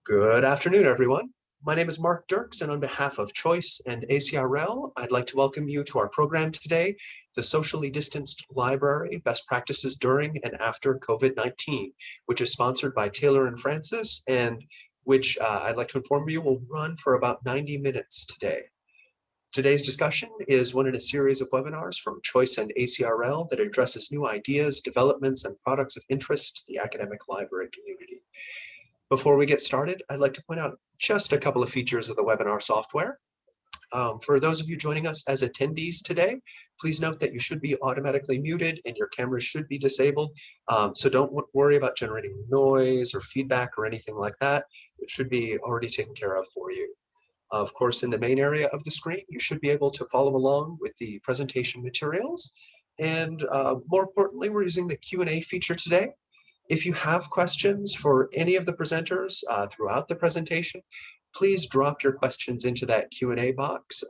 Good afternoon, everyone. My name is Mark Dirks, and on behalf of Choice and ACRL, I'd like to welcome you to our program today, the Socially Distanced Library, Best Practices During and After COVID-19, which is sponsored by Taylor and Francis, and which I'd like to inform you will run for about 90 minutes today. Today's discussion is one in a series of webinars from Choice and ACRL that addresses new ideas, developments, and products of interest to the academic library community. Before we get started, I'd like to point out just a couple of features of the webinar software. For those of you joining us as attendees today, please note that you should be automatically muted and your cameras should be disabled. So don't worry about generating noise or feedback or anything like that. It should be already taken care of for you. Of course, in the main area of the screen, you should be able to follow along with the presentation materials. And more importantly, we're using the Q&A feature today. If you have questions for any of the presenters throughout the presentation, please drop your questions into that Q&A box.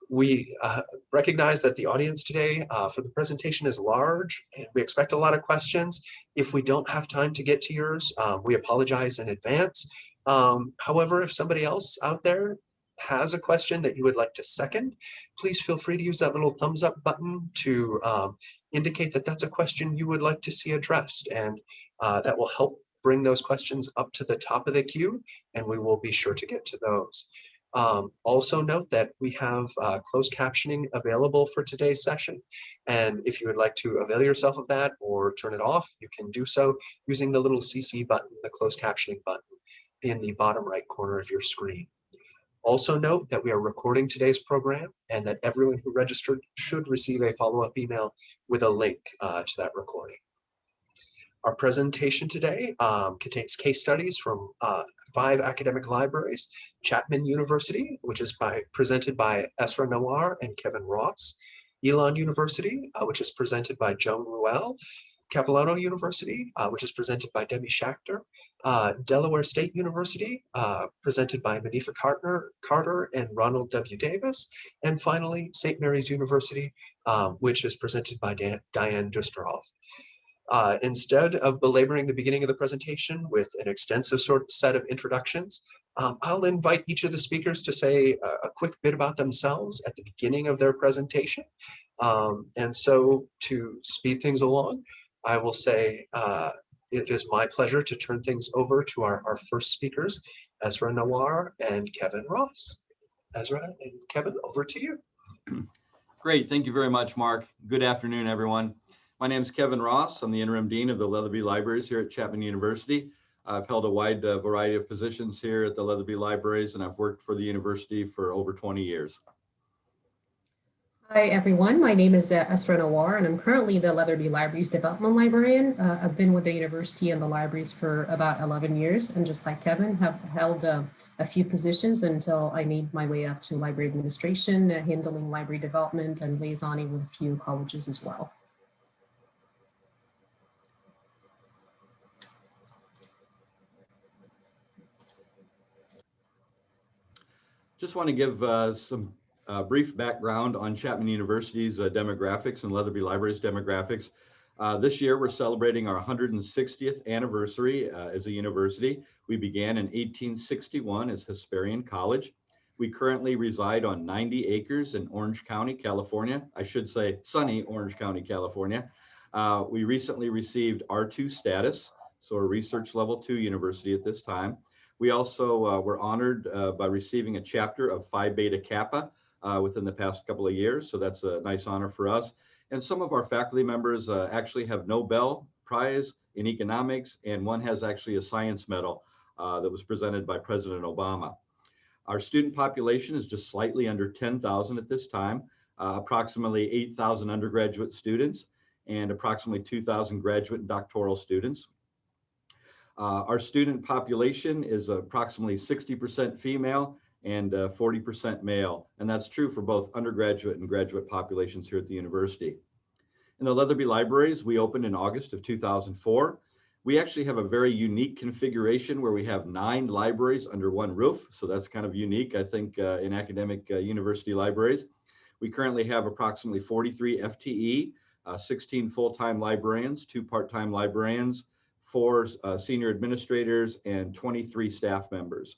We recognize that the audience today for the presentation is large, and we expect a lot of questions. If we don't have time to get to yours, we apologize in advance. However, if somebody else out there has a question that you would like to second, please feel free to use that little thumbs up button to indicate that that's a question you would like to see addressed, and that will help bring those questions up to the top of the queue, and we will be sure to get to those. Also note that we have closed captioning available for today's session, and if you would like to avail yourself of that or turn it off, you can do so using the little CC button, the closed captioning button in the bottom right corner of your screen. Also note that we are recording today's program and that everyone who registered should receive a follow-up email with a link to that recording. Our presentation today contains case studies from 5 academic libraries: Chapman University, which is presented by Esra Nawar and Kevin Ross; Elon University, which is presented by Joan Ruel; Capilano University, which is presented by Debbie Schachter; Delaware State University, presented by Manifa Carter and Ronald W. Davis; and finally, St. Mary's University, which is presented by Diane Dusterhoff. Instead of belaboring the beginning of the presentation with an extensive set of introductions, I'll invite each of the speakers to say a quick bit about themselves at the beginning of their presentation. And so to speed things along, I will say it is my pleasure to turn things over to our first speakers, Esra Nawar and Kevin Ross. Esra and Kevin, over to you. Great, thank you very much, Mark. Good afternoon, everyone. My name is Kevin Ross. I'm the interim dean of the Leatherby Libraries here at Chapman University. I've held a wide variety of positions here at the Leatherby Libraries, and I've worked for the university for over 20 years. Hi, everyone. My name is Esra Nawar, and I'm currently the Leatherby Libraries Development Librarian. I've been with the university and the libraries for about 11 years, and just like Kevin, have held a few positions until I made my way up to library administration, handling library development, and liaisoning with a few colleges as well. Just want to give some brief background on Chapman University's demographics and Leatherby Libraries demographics. This year, we're celebrating our 160th anniversary as a university. We began in 1861 as Hesperian College. We currently reside on 90 acres in Orange County, California. I should say sunny Orange County, California. We recently received R2 status, so a research level 2 university at this time. We also were honored by receiving a chapter of Phi Beta Kappa within the past couple of years, so that's a nice honor for us. And some of our faculty members actually have Nobel Prize in economics, and one has actually a science medal that was presented by President Obama. Our student population is just slightly under 10,000 at this time, approximately 8,000 undergraduate students and approximately 2,000 graduate and doctoral students. Our student population is approximately 60% female and 40% male, and that's true for both undergraduate and graduate populations here at the university. In the Leatherby Libraries, we opened in August of 2004. We actually have a very unique configuration where we have 9 libraries under one roof, so that's kind of unique, I think, in academic university libraries. We currently have approximately 43 FTE, 16 full-time librarians, 2 part-time librarians, 4 senior administrators, and 23 staff members.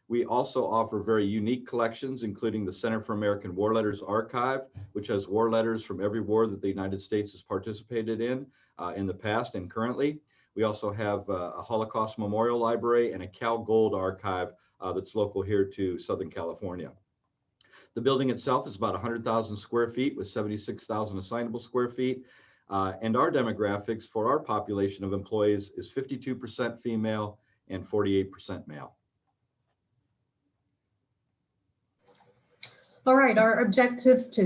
We also offer very unique collections, including the Center for American War Letters Archive, which has war letters from every war that the United States has participated in the past and currently. We also have a Holocaust Memorial Library and a Cal Gold Archive that's local here to Southern California. The building itself is about 100,000 square feet with 76,000 assignable square feet. And our demographics for our population of employees is 52% female and 48% male. All right, our objectives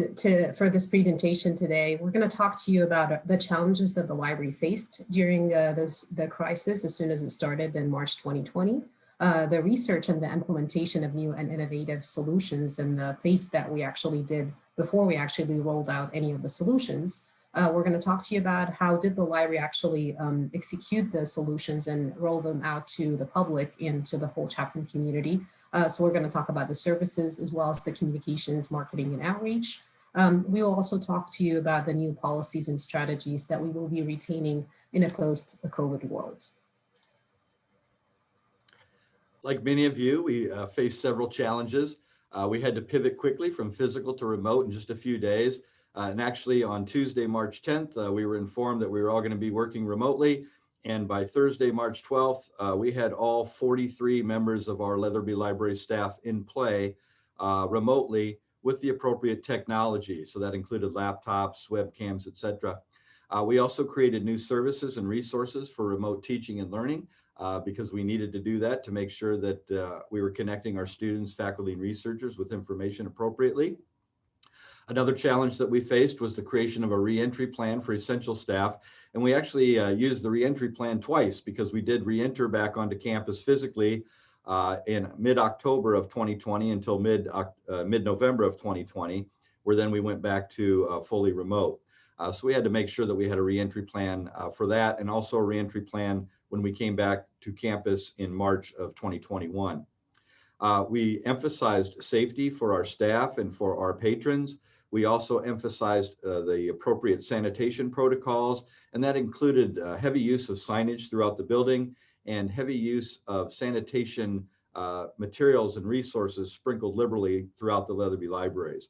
for this presentation today, we're going to talk to you about the challenges that the library faced during the crisis as soon as it started in March 2020, the research and the implementation of new and innovative solutions and the phase that we actually did before we actually rolled out any of the solutions. We're going to talk to you about how did the library actually execute the solutions and roll them out to the public and to the whole Chapman community. So we're going to talk about the services as well as the communications, marketing, and outreach. We will also talk to you about the new policies and strategies that we will be retaining in a post-COVID world. Like many of you, we faced several challenges. We had to pivot quickly from physical to remote in just a few days. And actually on Tuesday, March 10th, we were informed that we were all going to be working remotely. And by Thursday, March 12th, we had all 43 members of our Leatherby Library staff in play remotely with the appropriate technology. So that included laptops, webcams, etc. We also created new services and resources for remote teaching and learning because we needed to do that to make sure that we were connecting our students, faculty, and researchers with information appropriately. Another challenge that we faced was the creation of a reentry plan for essential staff. And we actually used the reentry plan twice because we did reenter back onto campus physically in mid-October of 2020 until mid-November of 2020, where then we went back to fully remote. So we had to make sure that we had a reentry plan for that, and also a reentry plan when we came back to campus in March of 2021. We emphasized safety for our staff and for our patrons. We also emphasized the appropriate sanitation protocols, and that included heavy use of signage throughout the building and heavy use of sanitation materials and resources sprinkled liberally throughout the Leatherby libraries.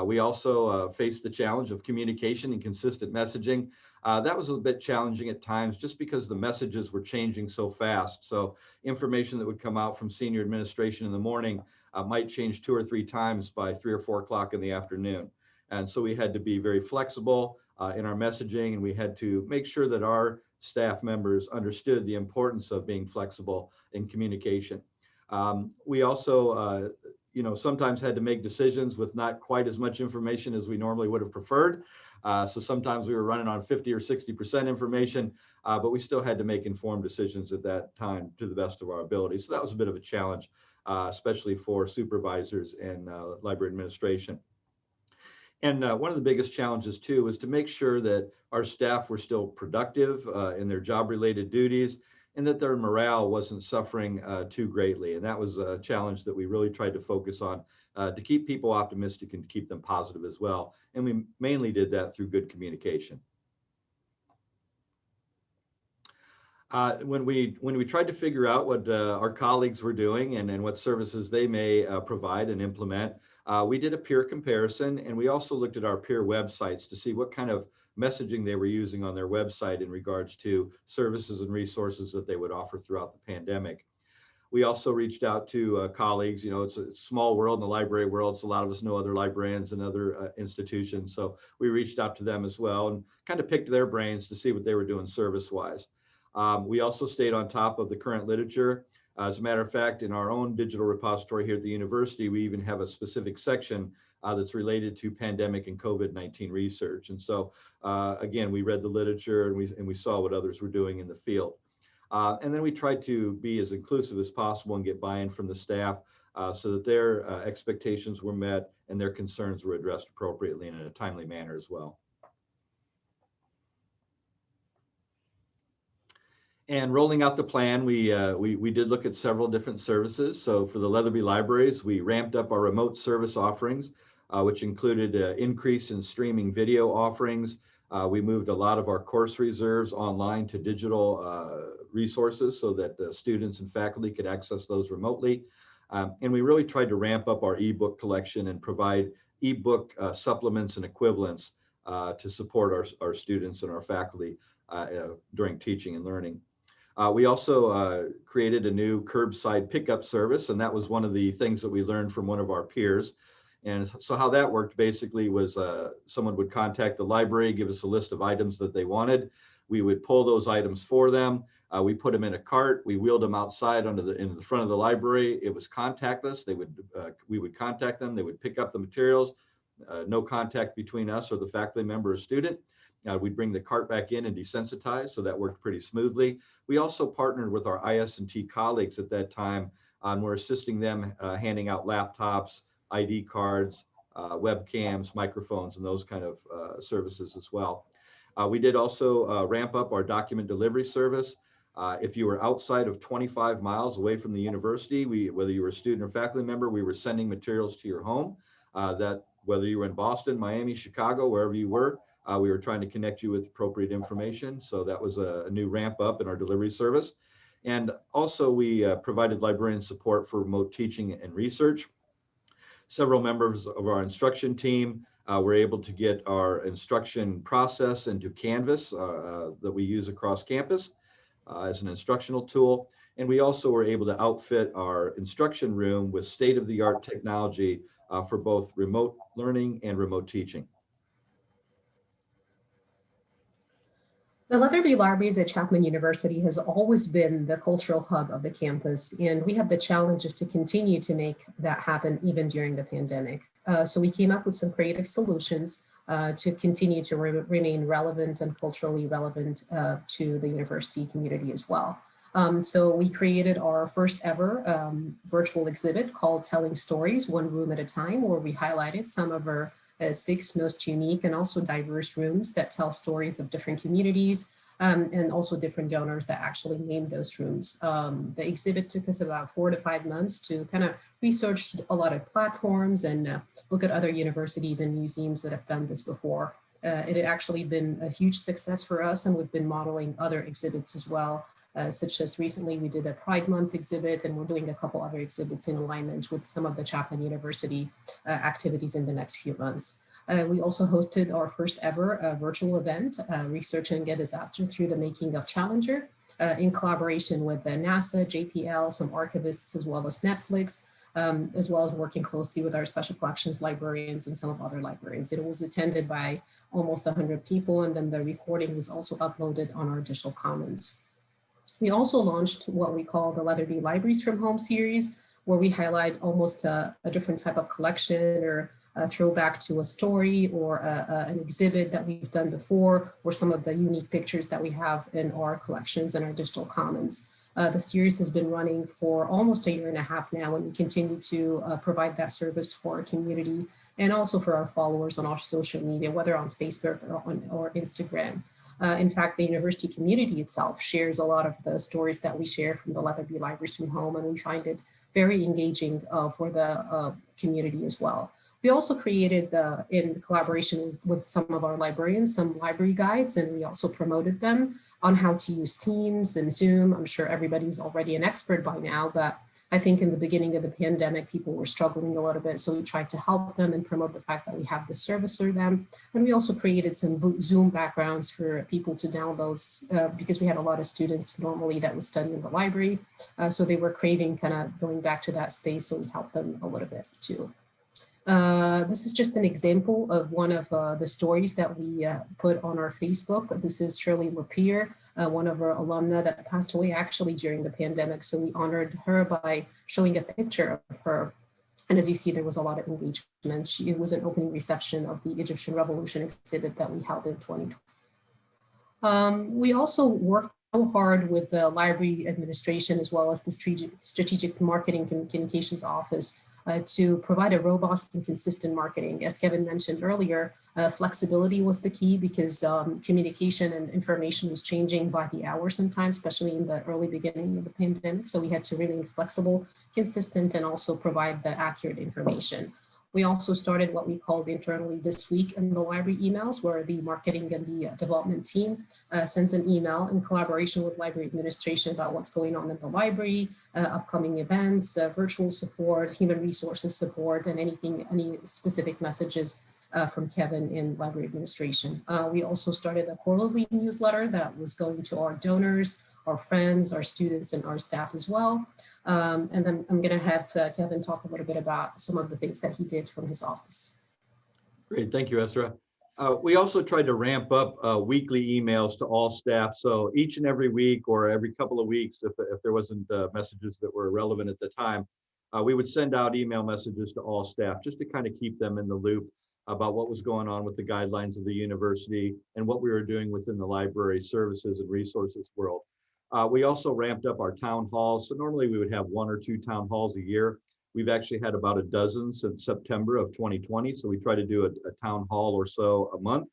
We also faced the challenge of communication and consistent messaging. That was a bit challenging at times just because the messages were changing so fast. So information that would come out from senior administration in the morning might change 2 or 3 times by 3 or 4 o'clock in the afternoon. And so we had to be very flexible in our messaging, and we had to make sure that our staff members understood the importance of being flexible in communication. We also sometimes had to make decisions with not quite as much information as we normally would have preferred. So sometimes we were running on 50 or 60% information, but we still had to make informed decisions at that time to the best of our ability. So that was a bit of a challenge, especially for supervisors and library administration. And one of the biggest challenges too was to make sure that our staff were still productive in their job-related duties and that their morale wasn't suffering too greatly. And that was a challenge that we really tried to focus on to keep people optimistic and to keep them positive as well. And we mainly did that through good communication. When we tried to figure out what our colleagues were doing and what services they may provide and implement, we did a peer comparison, and we also looked at our peer websites to see what kind of messaging they were using on their website in regards to services and resources that they would offer throughout the pandemic. We also reached out to colleagues. You know, it's a small world in the library world, so a lot of us know other librarians and other institutions. So we reached out to them as well and kind of picked their brains to see what they were doing service-wise. We also stayed on top of the current literature. As a matter of fact, in our own digital repository here at the university, we even have a specific section that's related to pandemic and COVID-19 research. And so, again, we read the literature and we saw what others were doing in the field. And then we tried to be as inclusive as possible and get buy-in from the staff so that their expectations were met and their concerns were addressed appropriately and in a timely manner as well. And rolling out the plan, we did look at several different services. So for the Leatherby libraries, we ramped up our remote service offerings, which included increase in streaming video offerings, We moved a lot of our course reserves online to digital resources so that the students and faculty could access those remotely. And we really tried to ramp up our ebook collection and provide ebook supplements and equivalents to support our students and our faculty during teaching and learning. We also created a new curbside pickup service, and that was one of the things that we learned from one of our peers. And so how that worked basically was someone would contact the library, give us a list of items that they wanted. We would pull those items for them. We put them in a cart. We wheeled them outside into the front of the library. It was contactless. We would contact them. They would pick up the materials. No contact between us or the faculty member or student. We'd bring the cart back in and desensitize, so that worked pretty smoothly. We also partnered with our IS&T colleagues at that time. We're assisting them handing out laptops, ID cards, webcams, microphones, and those kind of services as well. We did also ramp up our document delivery service. If you were outside of 25 miles away from the university, whether you were a student or faculty member, we were sending materials to your home. That whether you were in Boston, Miami, Chicago, wherever you were, we were trying to connect you with appropriate information. So that was a new ramp up in our delivery service. And also we provided librarian support for remote teaching and research. Several members of our instruction team were able to get our instruction process into Canvas that we use across campus as an instructional tool. And we also were able to outfit our instruction room with state-of-the-art technology for both remote learning and remote teaching. The Leatherby Libraries at Chapman University has always been the cultural hub of the campus, and we have the challenge of to continue to make that happen even during the pandemic. So we came up with some creative solutions to continue to remain relevant and culturally relevant to the university community as well. So we created our first ever virtual exhibit called Telling Stories, One Room at a Time, where we highlighted some of our 6 most unique and also diverse rooms that tell stories of different communities and also different donors that actually named those rooms. The exhibit took us about 4 to 5 months to kind of research a lot of platforms and look at other universities and museums that have done this before. It had actually been a huge success for us, and we've been modeling other exhibits as well. Such as recently we did a Pride Month exhibit, and we're doing a couple other exhibits in alignment with some of the Chapman University activities in the next few months. We also hosted our first ever virtual event, Research and Get Disaster Through the Making of Challenger, in collaboration with NASA, JPL, some archivists, as well as Netflix, as well as working closely with our special collections librarians and some of other librarians. It was attended by almost 100 people, and then the recording was also uploaded on our digital commons. We also launched what we call the Leatherby Libraries from Home series, where we highlight almost a different type of collection or a throwback to a story or an exhibit that we've done before, or some of the unique pictures that we have in our collections and our digital commons. The series has been running for almost 1.5 years now, and we continue to provide that service for our community and also for our followers on our social media, whether on Facebook or Instagram. In fact, the university community itself shares a lot of the stories that we share from the Leatherby Libraries from Home, and we find it very engaging for the community as well. We also created, in collaboration with some of our librarians, some library guides, and we also promoted them on how to use Teams and Zoom. I'm sure everybody's already an expert by now, but I think in the beginning of the pandemic, people were struggling a little bit. So we tried to help them and promote the fact that we have this service for them. And we also created some Zoom backgrounds for people to download because we had a lot of students normally that would study in the library. So they were craving kind of going back to that space. So we helped them a little bit too. This is just an example of one of the stories that we put on our Facebook. This is Shirley Lapierre, one of our alumna that passed away actually during the pandemic. So we honored her by showing a picture of her. And as you see, there was a lot of engagement. It was an opening reception of the Egyptian Revolution exhibit that we held in 2020. We also worked so hard with the library administration as well as the strategic marketing communications office to provide a robust and consistent marketing. As Kevin mentioned earlier, flexibility was the key because communication and information was changing by the hour sometimes, especially in the early beginning of the pandemic. So we had to remain flexible, consistent, and also provide the accurate information. We also started what we called internally This Week in the Library emails, where the marketing and the development team sends an email in collaboration with library administration about what's going on in the library, upcoming events, virtual support, human resources support, and any specific messages from Kevin in library administration. We also started a quarterly newsletter that was going to our donors, our friends, our students, and our staff as well. And then I'm going to have Kevin talk a little bit about some of the things that he did from his office. Great, thank you, Esra. We also tried to ramp up weekly emails to all staff. So each and every week or every couple of weeks, if there wasn't messages that were relevant at the time, we would send out email messages to all staff just to kind of keep them in the loop about what was going on with the guidelines of the university and what we were doing within the library services and resources world. We also ramped up our town halls. So normally we would have 1 or 2 town halls a year. We've actually had about a dozen since September of 2020. So we try to do a town hall or so a month.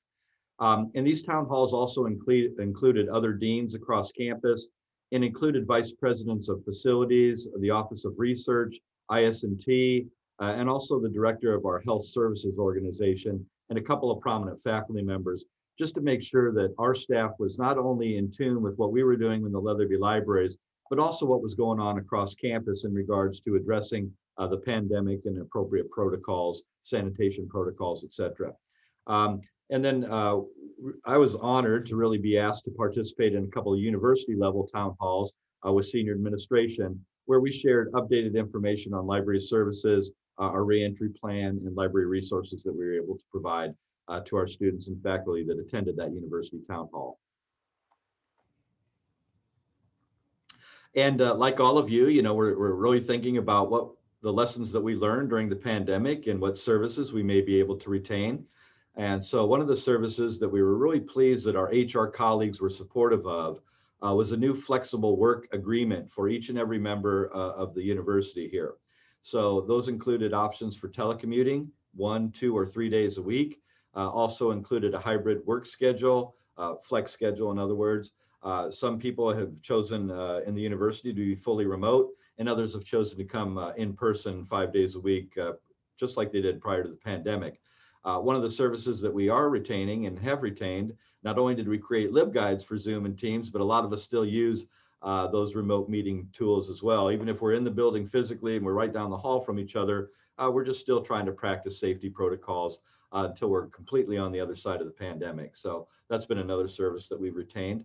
And these town halls also included other deans across campus and included vice presidents of facilities, the Office of Research, IS&T, and also the director of our health services organization and a couple of prominent faculty members, just to make sure that our staff was not only in tune with what we were doing in the Leatherby libraries, but also what was going on across campus in regards to addressing the pandemic and appropriate protocols, sanitation protocols, et cetera. And then I was honored to really be asked to participate in a couple of university level town halls with senior administration, where we shared updated information on library services, our reentry plan, and library resources that we were able to provide to our students and faculty that attended that university town hall. And like all of you, we're really thinking about what the lessons that we learned during the pandemic and what services we may be able to retain. And so one of the services that we were really pleased that our HR colleagues were supportive of was a new flexible work agreement for each and every member of the university here. So those included options for telecommuting, 1, 2, or 3 days a week. Also included a hybrid work schedule, flex schedule, in other words. Some people have chosen in the university to be fully remote, and others have chosen to come in person 5 days a week, just like they did prior to the pandemic. One of the services that we are retaining and have retained, not only did we create LibGuides for Zoom and Teams, but a lot of us still use those remote meeting tools as well. Even if we're in the building physically and we're right down the hall from each other, we're just still trying to practice safety protocols until we're completely on the other side of the pandemic. So that's been another service that we've retained.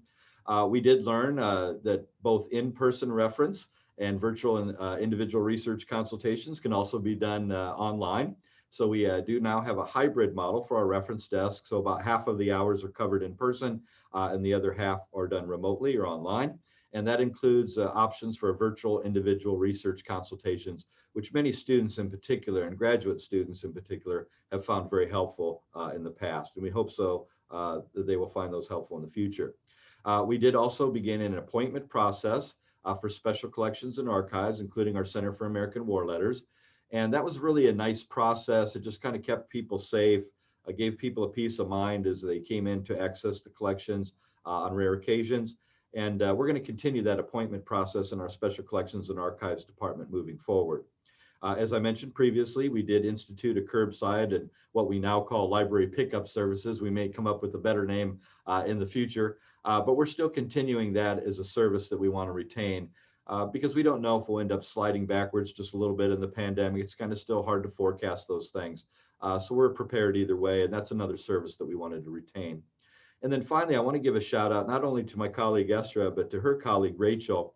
We did learn that both in-person reference and virtual and individual research consultations can also be done online. So we do now have a hybrid model for our reference desk. So about half of the hours are covered in person and the other half are done remotely or online. And that includes options for virtual individual research consultations, which many students in particular and graduate students in particular have found very helpful in the past. And we hope so that they will find those helpful in the future. We did also begin an appointment process for special collections and archives, including our Center for American War Letters. And that was really a nice process. It just kind of kept people safe, gave people a peace of mind as they came in to access the collections on rare occasions. And we're going to continue that appointment process in our Special Collections and Archives Department moving forward. As I mentioned previously, we did institute a curbside and what we now call library pickup services. We may come up with a better name in the future, but we're still continuing that as a service that we want to retain. Because we don't know if we'll end up sliding backwards just a little bit in the pandemic. It's kind of still hard to forecast those things. So we're prepared either way, and that's another service that we wanted to retain. And then finally, I want to give a shout out not only to my colleague Esra, but to her colleague Rachel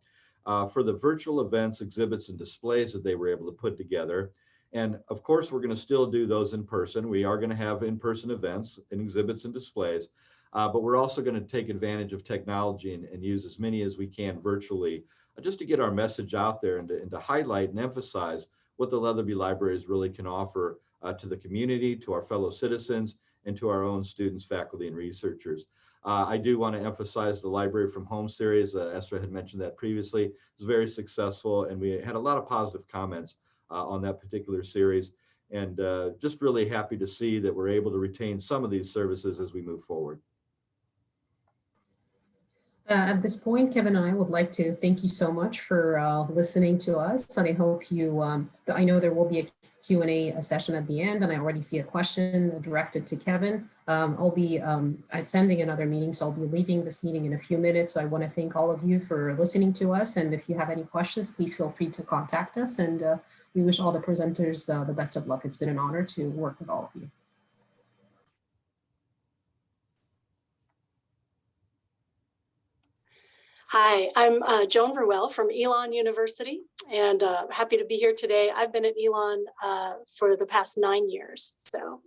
for the virtual events, exhibits, and displays that they were able to put together. And of course, we're going to still do those in person. We are going to have in-person events and exhibits and displays, but we're also going to take advantage of technology and use as many as we can virtually, just to get our message out there and to highlight and emphasize what the Leatherby Libraries really can offer to the community, to our fellow citizens, and to our own students, faculty, and researchers. I do want to emphasize the Library from Home series. Esra had mentioned that previously. It was very successful, and we had a lot of positive comments on that particular series. And just really happy to see that we're able to retain some of these services as we move forward. At this point, Kevin and I would like to thank you so much for listening to us. And I hope you, I know there will be a Q&A session at the end, and I already see a question directed to Kevin. I'll be attending another meeting, so I'll be leaving this meeting in a few minutes. So I want to thank all of you for listening to us. And if you have any questions, please feel free to contact us. And we wish all the presenters the best of luck. It's been an honor to work with all of you. Hi, I'm Joan Ruel from Elon University, and happy to be here today. I've been at Elon for the past 9 years. So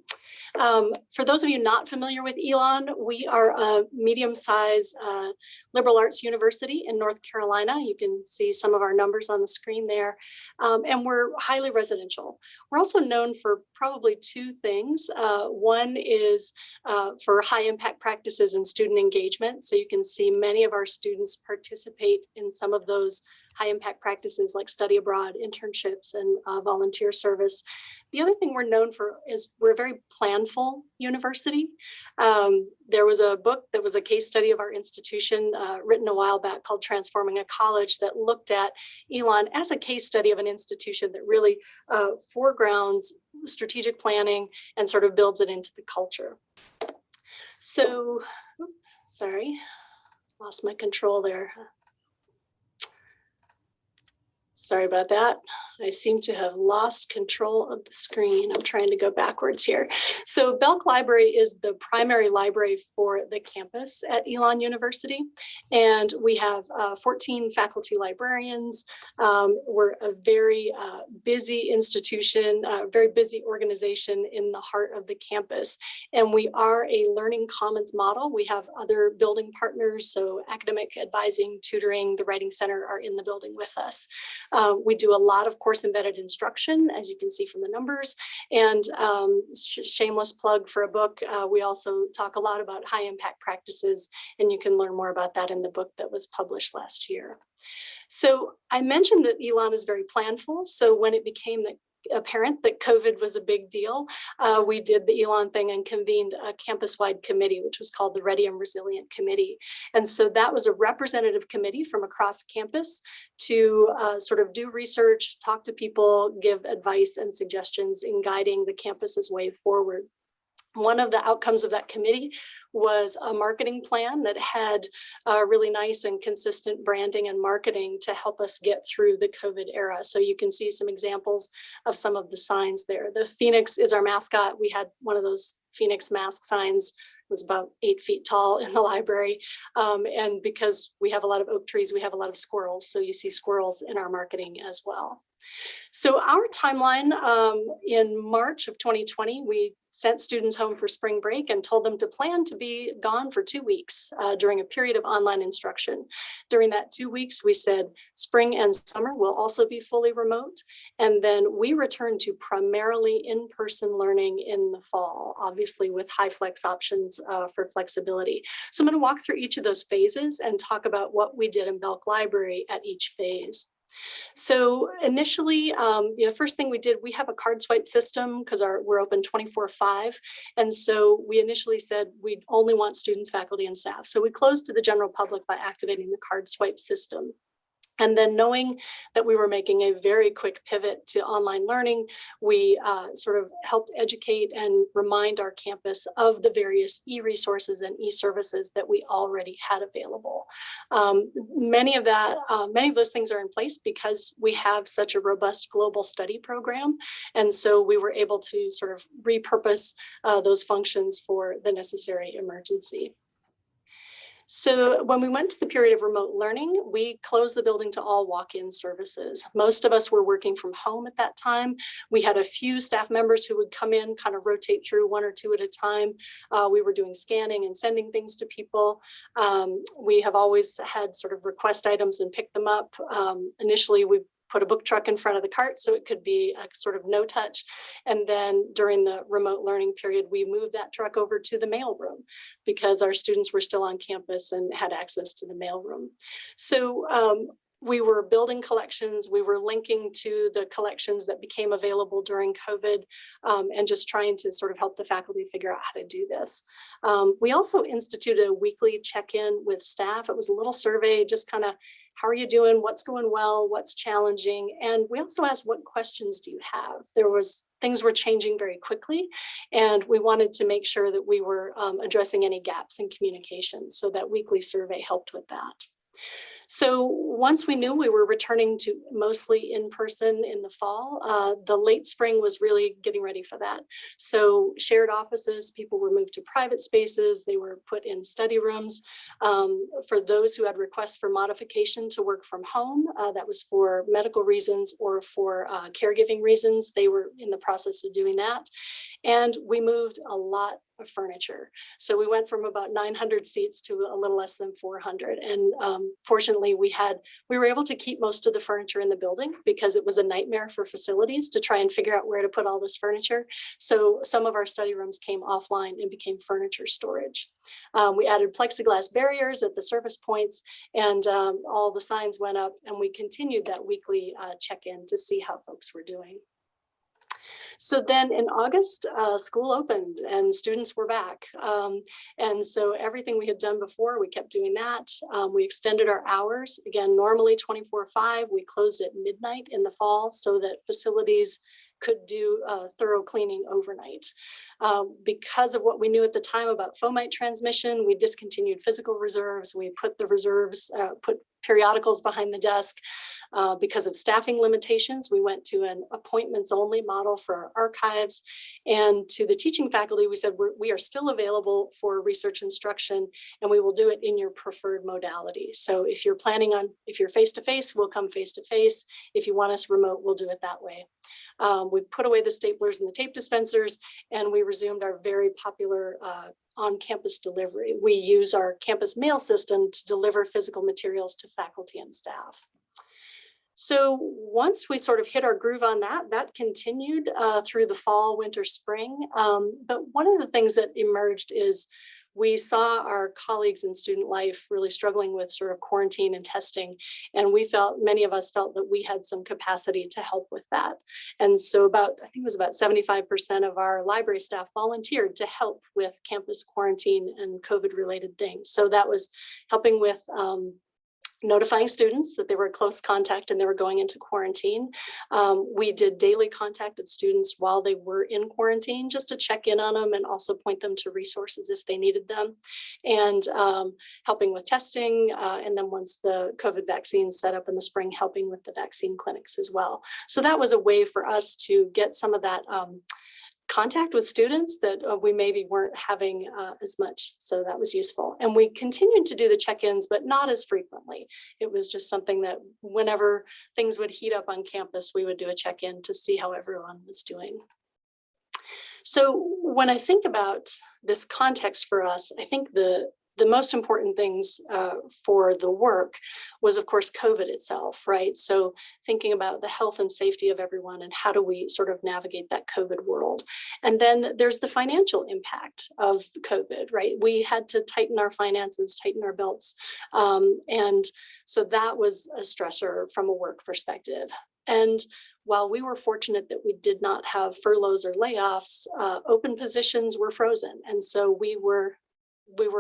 for those of you not familiar with Elon, we are a medium-sized liberal arts university in North Carolina. You can see some of our numbers on the screen there, and we're highly residential. We're also known for probably two things. One is for high impact practices and student engagement. So you can see many of our students participate in some of those high impact practices like study abroad, internships, and volunteer service. The other thing we're known for is we're a very planful university. There was a book that was a case study of our institution written a while back called Transforming a College that looked at Elon as a case study of an institution that really foregrounds strategic planning and sort of builds it into the culture. So, sorry, lost my control there. Sorry about that. I seem to have lost control of the screen. I'm trying to go backwards here. So Belk Library is the primary library for the campus at Elon University. And we have 14 faculty librarians. We're a very busy institution, a very busy organization in the heart of the campus. And we are a learning commons model. We have other building partners, so academic advising, tutoring, the Writing Center are in the building with us. We do a lot of course embedded instruction, as you can see from the numbers, and shameless plug for a book. We also talk a lot about high impact practices, and you can learn more about that in the book that was published last year. So I mentioned that Elon is very planful. So when it became apparent that COVID was a big deal, we did the Elon thing and convened a campus-wide committee, which was called the Ready and Resilient Committee. And so that was a representative committee from across campus to sort of do research, talk to people, give advice and suggestions in guiding the campus's way forward. One of the outcomes of that committee was a marketing plan that had really nice and consistent branding and marketing to help us get through the COVID era. So you can see some examples of some of the signs there. The Phoenix is our mascot. We had one of those Phoenix mask signs. It was about 8 feet tall in the library. And because we have a lot of oak trees, we have a lot of squirrels. So you see squirrels in our marketing as well. So our timeline, in March of 2020, we sent students home for spring break and told them to plan to be gone for 2 weeks during a period of online instruction. During that 2 weeks, we said spring and summer will also be fully remote. And then we returned to primarily in-person learning in the fall, obviously with high flex options for flexibility. So I'm going to walk through each of those phases and talk about what we did in Belk Library at each phase. So initially, first thing we did, we have a card swipe system because we're open 24/5. And so we initially said we only want students, faculty, and staff. So we closed to the general public by activating the card swipe system. And then knowing that we were making a very quick pivot to online learning, we sort of helped educate and remind our campus of the various e-resources and e-services that we already had available. Many of those things are in place because we have such a robust global study program. And so we were able to sort of repurpose those functions for the necessary emergency. So when we went to the period of remote learning, we closed the building to all walk-in services. Most of us were working from home at that time. We had a few staff members who would come in, kind of rotate through 1 or 2 at a time. We were doing scanning and sending things to people. We have always had sort of request items and picked them up. Initially, we put a book truck in front of the cart so it could be a sort of no touch. And then during the remote learning period, we moved that truck over to the mail room because our students were still on campus and had access to the mail room. So we were building collections, we were linking to the collections that became available during COVID, and just trying to sort of help the faculty figure out how to do this. We also instituted a weekly check-in with staff. It was a little survey, just kind of, how are you doing? What's going well? What's challenging? And we also asked, what questions do you have? Things were changing very quickly, and we wanted to make sure that we were addressing any gaps in communication. So that weekly survey helped with that. So once we knew we were returning to mostly in person in the fall, the late spring was really getting ready for that. So shared offices, people were moved to private spaces, they were put in study rooms. For those who had requests for modification to work from home, that was for medical reasons or for caregiving reasons, they were in the process of doing that. And we moved a lot of furniture. So we went from about 900 seats to a little less than 400. And fortunately, we were able to keep most of the furniture in the building because it was a nightmare for facilities to try and figure out where to put all this furniture. So some of our study rooms came offline and became furniture storage. We added plexiglass barriers at the service points, and all the signs went up, and we continued that weekly check-in to see how folks were doing. So then in August, school opened and students were back. And so everything we had done before, we kept doing that. We extended our hours. Again, normally 24/5, we closed at midnight in the fall so that facilities could do thorough cleaning overnight. Because of what we knew at the time about fomite transmission, we discontinued physical reserves. We put the reserves, put periodicals behind the desk. Because of staffing limitations, we went to an appointments only model for our archives. And to the teaching faculty, we said, we are still available for research instruction, and we will do it in your preferred modality. So if you're planning on, if you're face-to-face, we'll come face-to-face. If you want us remote, we'll do it that way. We put away the staplers and the tape dispensers, and we resumed our very popular on-campus delivery. We use our campus mail system to deliver physical materials to faculty and staff. So once we sort of hit our groove on that, that continued through the fall, winter, spring. But one of the things that emerged is we saw our colleagues in student life really struggling with sort of quarantine and testing. And we felt, many of us felt that we had some capacity to help with that. And so I think it was about 75% of our library staff volunteered to help with campus quarantine and COVID related things. So that was helping with notifying students that they were a close contact and they were going into quarantine. We did daily contact with students while they were in quarantine, just to check in on them and also point them to resources if they needed them, and helping with testing. And then once the COVID vaccine set up in the spring, helping with the vaccine clinics as well. So that was a way for us to get some of that contact with students that we maybe weren't having as much. So that was useful. And we continued to do the check-ins, but not as frequently. It was just something that whenever things would heat up on campus, we would do a check-in to see how everyone was doing. So when I think about this context for us, I think the most important things for the work was, of course, COVID itself, right? So thinking about the health and safety of everyone and how do we sort of navigate that COVID world. And then there's the financial impact of COVID, right? We had to tighten our finances, tighten our belts. And so that was a stressor from a work perspective. And while we were fortunate that we did not have furloughs or layoffs, open positions were frozen. And so we were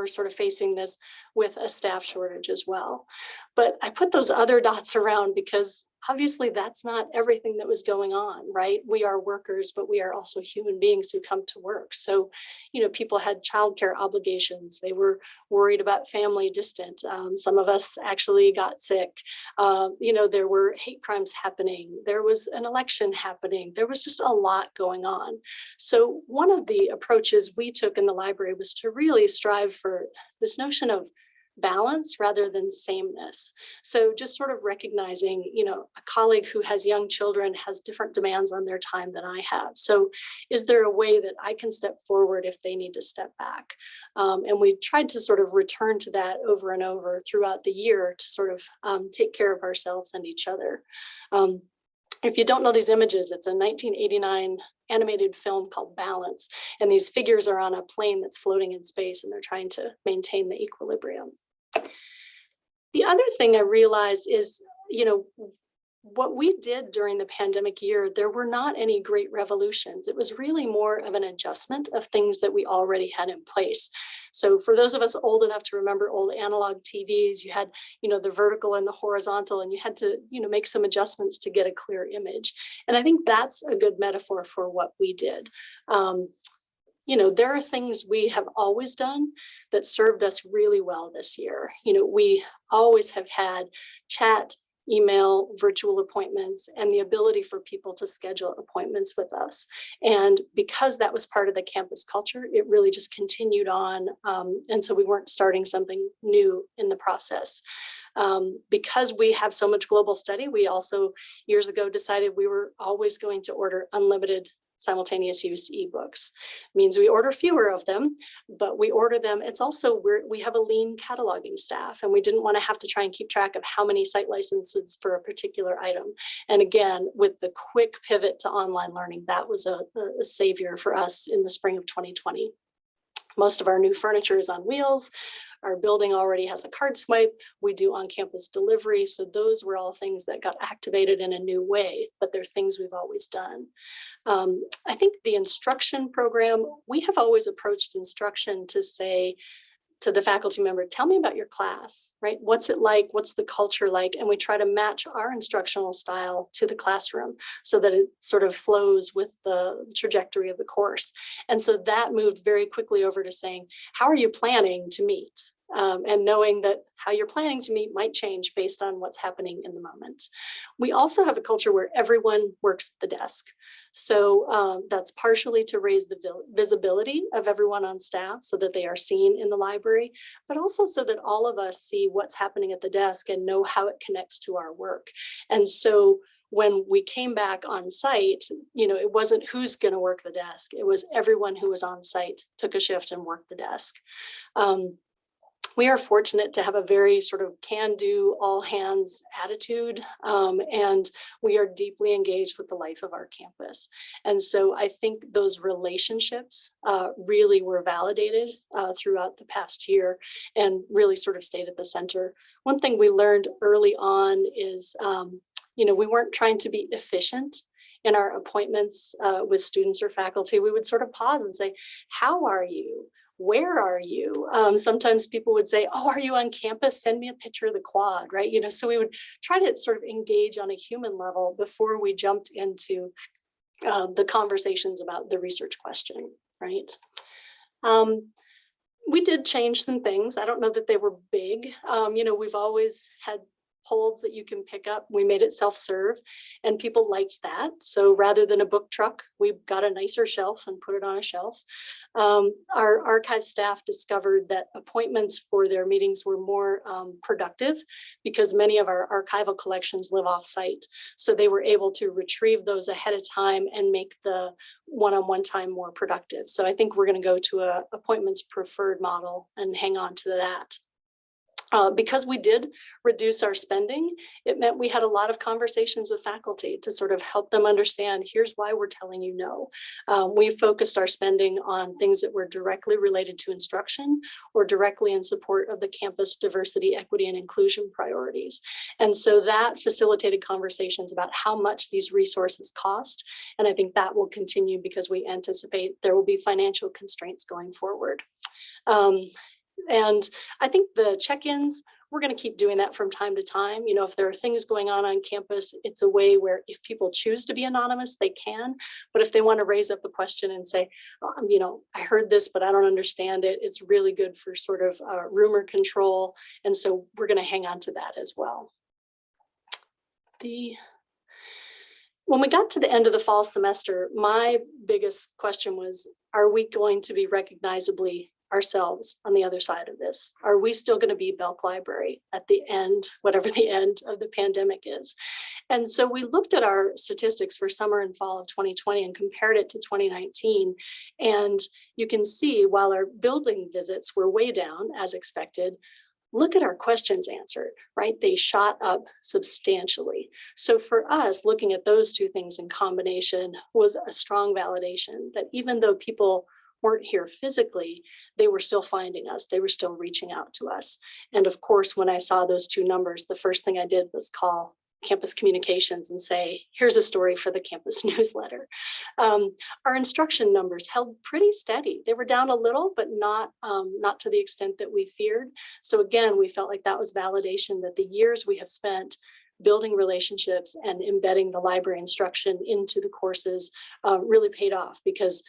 sort of facing this with a staff shortage as well. But I put those other dots around because obviously that's not everything that was going on, right? We are workers, but we are also human beings who come to work. So, you know, people had childcare obligations. They were worried about family distant. Some of us actually got sick. You know, there were hate crimes happening. There was an election happening. There was just a lot going on. So one of the approaches we took in the library was to really strive for this notion of balance rather than sameness. So just sort of recognizing, you know, a colleague who has young children has different demands on their time than I have. So is there a way that I can step forward if they need to step back? And we tried to sort of return to that over and over throughout the year to sort of take care of ourselves and each other. If you don't know these images, it's a 1989 animated film called Balance. And these figures are on a plane that's floating in space and they're trying to maintain the equilibrium. The other thing I realized is, you know, what we did during the pandemic year, there were not any great revolutions. It was really more of an adjustment of things that we already had in place. So for those of us old enough to remember old analog TVs, you had, you know, the vertical and the horizontal, and you had to, you know, make some adjustments to get a clear image. And I think that's a good metaphor for what we did. You know, there are things we have always done that served us really well this year. You know, we always have had chat, email, virtual appointments, and the ability for people to schedule appointments with us. And because that was part of the campus culture, it really just continued on. And so we weren't starting something new in the process. Because we have so much global study, we also years ago decided we were always going to order unlimited simultaneous use ebooks. Means we order fewer of them, but we order them. It's also we have a lean cataloging staff, and we didn't want to have to try and keep track of how many site licenses for a particular item. And again, with the quick pivot to online learning, that was a savior for us in the spring of 2020. Most of our new furniture is on wheels. Our building already has a card swipe. We do on-campus delivery. So those were all things that got activated in a new way, but they're things we've always done. I think the instruction program, we have always approached instruction to say to the faculty member, tell me about your class, right? What's it like? What's the culture like? And we try to match our instructional style to the classroom so that it sort of flows with the trajectory of the course. And so that moved very quickly over to saying, how are you planning to meet? And knowing that how you're planning to meet might change based on what's happening in the moment. We also have a culture where everyone works at the desk. So that's partially to raise the visibility of everyone on staff so that they are seen in the library, but also so that all of us see what's happening at the desk and know how it connects to our work. And so when we came back on site, you know, it wasn't who's going to work the desk. It was everyone who was on site took a shift and worked the desk. We are fortunate to have a very sort of can-do, all-hands attitude, and we are deeply engaged with the life of our campus. And so I think those relationships really were validated throughout the past year and really sort of stayed at the center. One thing we learned early on is, you know, we weren't trying to be efficient in our appointments with students or faculty. We would sort of pause and say, how are you? Where are you? Sometimes people would say, oh, are you on campus? Send me a picture of the quad, right? You know, so we would try to sort of engage on a human level before we jumped into the conversations about the research question, right? We did change some things. I don't know that they were big. You know, we've always had holds that you can pick up. We made it self-serve and people liked that. So rather than a book truck, we got a nicer shelf and put it on a shelf. Our archive staff discovered that appointments for their meetings were more productive because many of our archival collections live off-site. So they were able to retrieve those ahead of time and make the one-on-one time more productive. So I think we're going to go to a appointments preferred model and hang on to that. Because we did reduce our spending, it meant we had a lot of conversations with faculty to sort of help them understand, here's why we're telling you no. We focused our spending on things that were directly related to instruction or directly in support of the campus diversity, equity, and inclusion priorities. And so that facilitated conversations about how much these resources cost. And I think that will continue because we anticipate there will be financial constraints going forward. And I think the check-ins, we're going to keep doing that from time to time. You know, if there are things going on campus, it's a way where if people choose to be anonymous, they can. But if they want to raise up a question and say, you know, I heard this, but I don't understand it, it's really good for sort of rumor control. And so we're going to hang on to that as well. When we got to the end of the fall semester, my biggest question was, are we going to be recognizably ourselves on the other side of this? Are we still going to be Belk Library at the end, whatever the end of the pandemic is? And so we looked at our statistics for summer and fall of 2020 and compared it to 2019. And you can see while our building visits were way down as expected, look at our questions answered, right? They shot up substantially. So for us, looking at those two things in combination was a strong validation that even though people weren't here physically, they were still finding us. They were still reaching out to us. And of course, when I saw those two numbers, the first thing I did was call campus communications and say, here's a story for the campus newsletter. Our instruction numbers held pretty steady. They were down a little, but not to the extent that we feared. So again, we felt like that was validation that the years we have spent building relationships and embedding the library instruction into the courses really paid off, because,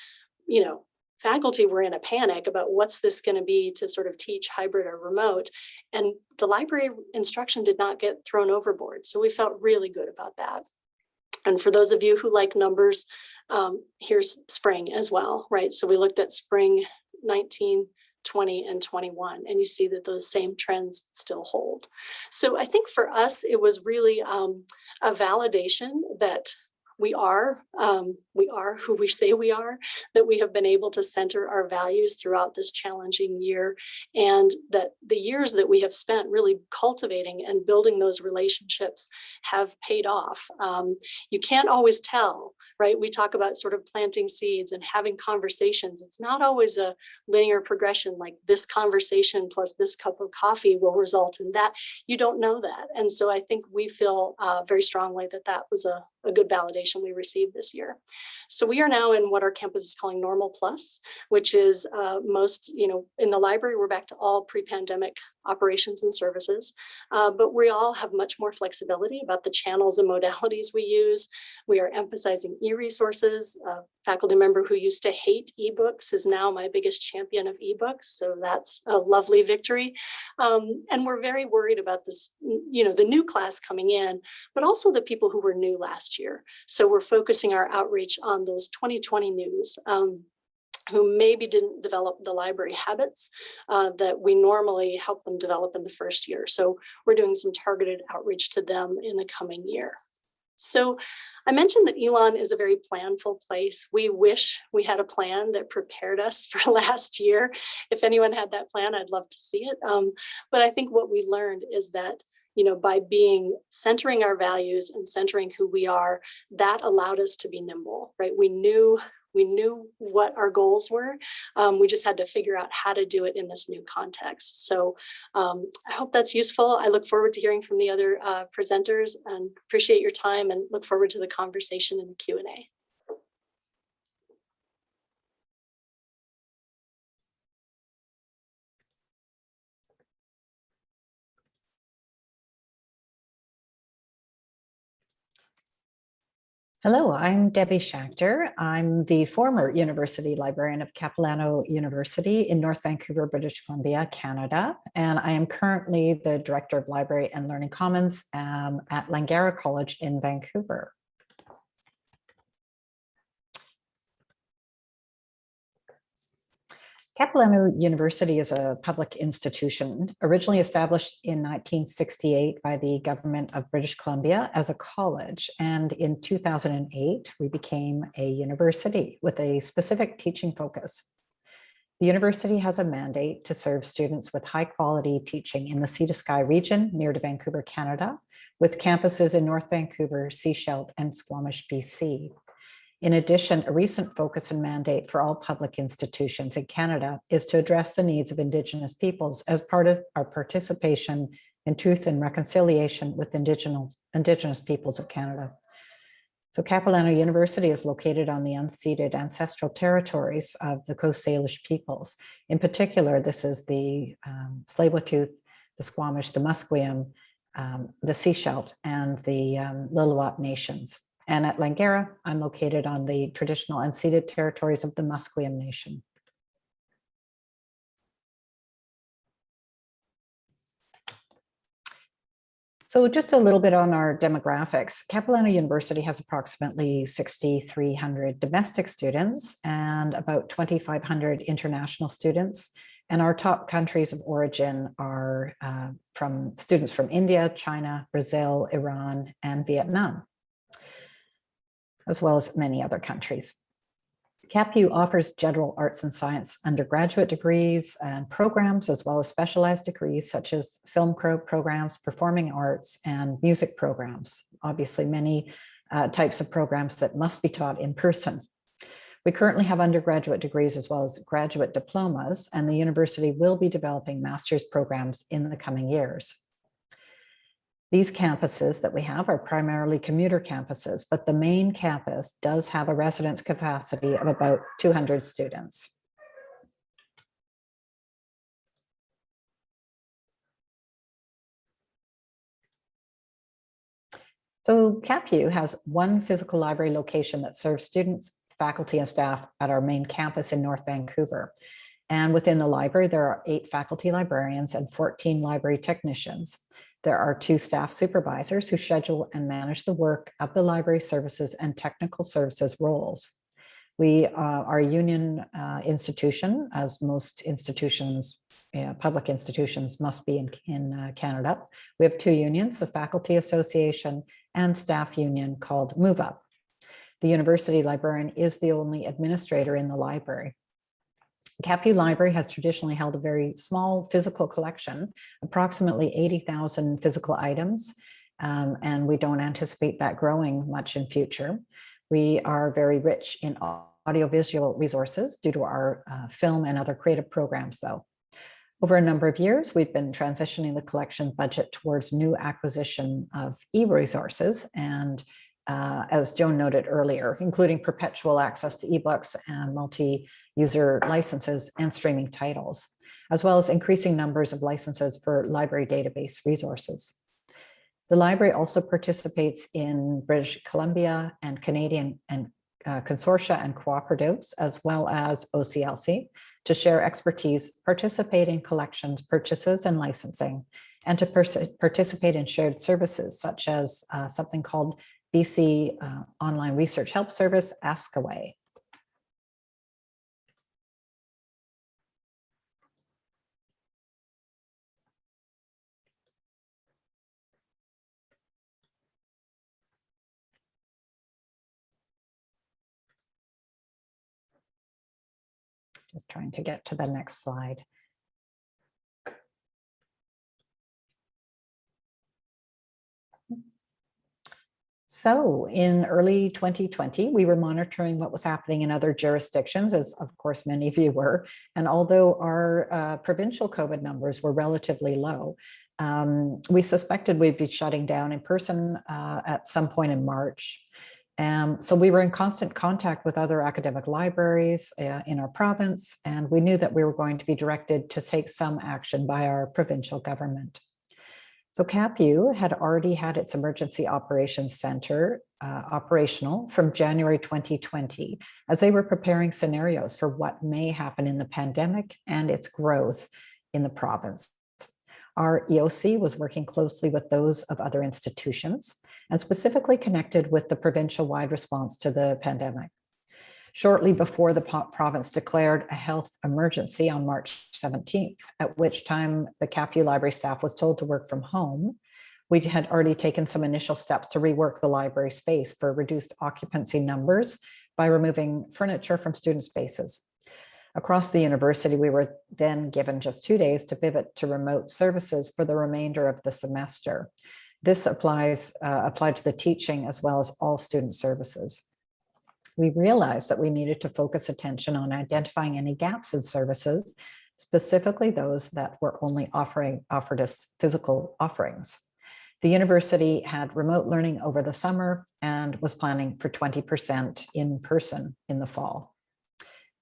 you know, faculty were in a panic about what's this going to be to sort of teach hybrid or remote. And the library instruction did not get thrown overboard. So we felt really good about that. And for those of you who like numbers, here's spring as well, right? So we looked at spring 19, 20, and 21, and you see that those same trends still hold. So I think for us, it was really a validation that we are who we say we are, that we have been able to center our values throughout this challenging year, and that the years that we have spent really cultivating and building those relationships have paid off. You can't always tell, right? We talk about sort of planting seeds and having conversations. It's not always a linear progression, like this conversation plus this cup of coffee will result in that. You don't know that. And so I think we feel very strongly that that was a good validation we received this year. So we are now in what our campus is calling Normal Plus, which is most, you know, in the library, we're back to all pre-pandemic operations and services, but we all have much more flexibility about the channels and modalities we use. We are emphasizing e-resources. A faculty member who used to hate ebooks is now my biggest champion of ebooks, so that's a lovely victory. And we're very worried about this, you know, the new class coming in, but also the people who were new last year. So we're focusing our outreach on those 2020 news who maybe didn't develop the library habits that we normally help them develop in the first year. So we're doing some targeted outreach to them in the coming year. So I mentioned that Elon is a very planful place. We wish we had a plan that prepared us for last year. If anyone had that plan, I'd love to see it. But I think what we learned is that, you know, by centering our values and centering who we are, that allowed us to be nimble, right? We knew what our goals were. We just had to figure out how to do it in this new context. So I hope that's useful. I look forward to hearing from the other presenters, and appreciate your time and look forward to the conversation in the Q&A. Hello, I'm Debbie Schachter. I'm the former university librarian of Capilano University in North Vancouver, British Columbia, Canada. And I am currently the Director of Library and Learning Commons at Langara College in Vancouver. Capilano University is a public institution originally established in 1968 by the government of British Columbia as a college. And in 2008, we became a university with a specific teaching focus. The university has a mandate to serve students with high quality teaching in the Sea to Sky region near to Vancouver, Canada, with campuses in North Vancouver, Sechelt, and Squamish, BC. In addition, a recent focus and mandate for all public institutions in Canada is to address the needs of Indigenous peoples as part of our participation in truth and reconciliation with Indigenous peoples of Canada. So Capilano University is located on the unceded ancestral territories of the Coast Salish peoples. In particular, this is the Tsleil-Waututh, the Squamish, the Musqueam, the Sechelt, and the Lil'wat nations. And at Langara, I'm located on the traditional unceded territories of the Musqueam Nation. So just a little bit on our demographics. Capilano University has approximately 6,300 domestic students and about 2,500 international students. And our top countries of origin are from students from India, China, Brazil, Iran, and Vietnam, as well as many other countries. CapU offers general arts and science undergraduate degrees and programs, as well as specialized degrees such as film programs, performing arts, and music programs. Obviously, many types of programs that must be taught in person. We currently have undergraduate degrees as well as graduate diplomas, and the university will be developing master's programs in the coming years. These campuses that we have are primarily commuter campuses, but the main campus does have a residence capacity of about 200 students. So CapU has one physical library location that serves students, faculty, and staff at our main campus in North Vancouver. And within the library, there are 8 faculty librarians and 14 library technicians. There are 2 staff supervisors who schedule and manage the work of the library services and technical services roles. We are a union institution, as most institutions, public institutions must be in Canada. We have 2 unions, the Faculty Association and staff union called Move Up. The university librarian is the only administrator in the library. CapU Library has traditionally held a very small physical collection, approximately 80,000 physical items, and we don't anticipate that growing much in future. We are very rich in audiovisual resources due to our film and other creative programs, though. Over a number of years, we've been transitioning the collection budget towards new acquisition of e-resources, and as Joan noted earlier, including perpetual access to ebooks and multi-user licenses and streaming titles, as well as increasing numbers of licenses for library database resources. The library also participates in British Columbia and Canadian and consortia and cooperatives, as well as OCLC, to share expertise, participate in collections, purchases, and licensing, and to participate in shared services, such as something called BC Online Research Help Service, Askaway. Just trying to get to the next slide. So in early 2020, we were monitoring what was happening in other jurisdictions, as of course many of you were. And although our provincial COVID numbers were relatively low, we suspected we'd be shutting down in person at some point in March. So we were in constant contact with other academic libraries in our province, and we knew that we were going to be directed to take some action by our provincial government. So CapU had already had its Emergency Operations Center operational from January 2020, as they were preparing scenarios for what may happen in the pandemic and its growth in the province. Our EOC was working closely with those of other institutions and specifically connected with the provincial-wide response to the pandemic. Shortly before the province declared a health emergency on March 17th, at which time the CapU library staff was told to work from home, we had already taken some initial steps to rework the library space for reduced occupancy numbers by removing furniture from student spaces. Across the university, we were then given just 2 days to pivot to remote services for the remainder of the semester. This applied to the teaching as well as all student services. We realized that we needed to focus attention on identifying any gaps in services, specifically those that were only offered as physical offerings. The university had remote learning over the summer and was planning for 20% in person in the fall.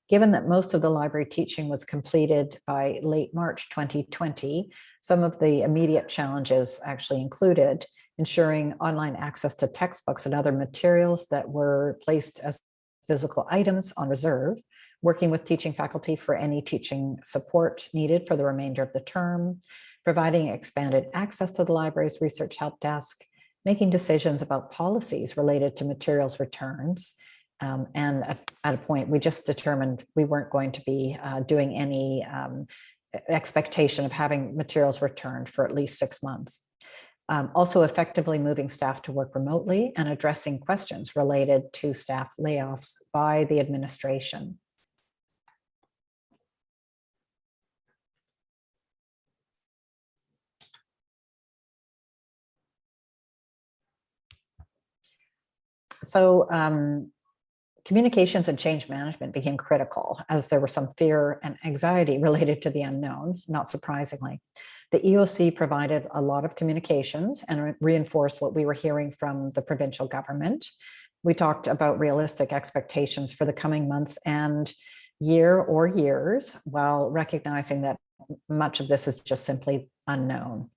Given that most of the library teaching was completed by late March 2020, some of the immediate challenges actually included ensuring online access to textbooks and other materials that were placed as physical items on reserve, working with teaching faculty for any teaching support needed for the remainder of the term, providing expanded access to the library's research help desk, making decisions about policies related to materials returns. And at a point, we just determined we weren't going to be doing any expectation of having materials returned for at least 6 months. Also effectively moving staff to work remotely and addressing questions related to staff layoffs by the administration. So Communications and change management became critical as there was some fear and anxiety related to the unknown, not surprisingly. The EOC provided a lot of communications and reinforced what we were hearing from the provincial government. We talked about realistic expectations for the coming months and year or years, while recognizing that much of this is just simply unknown.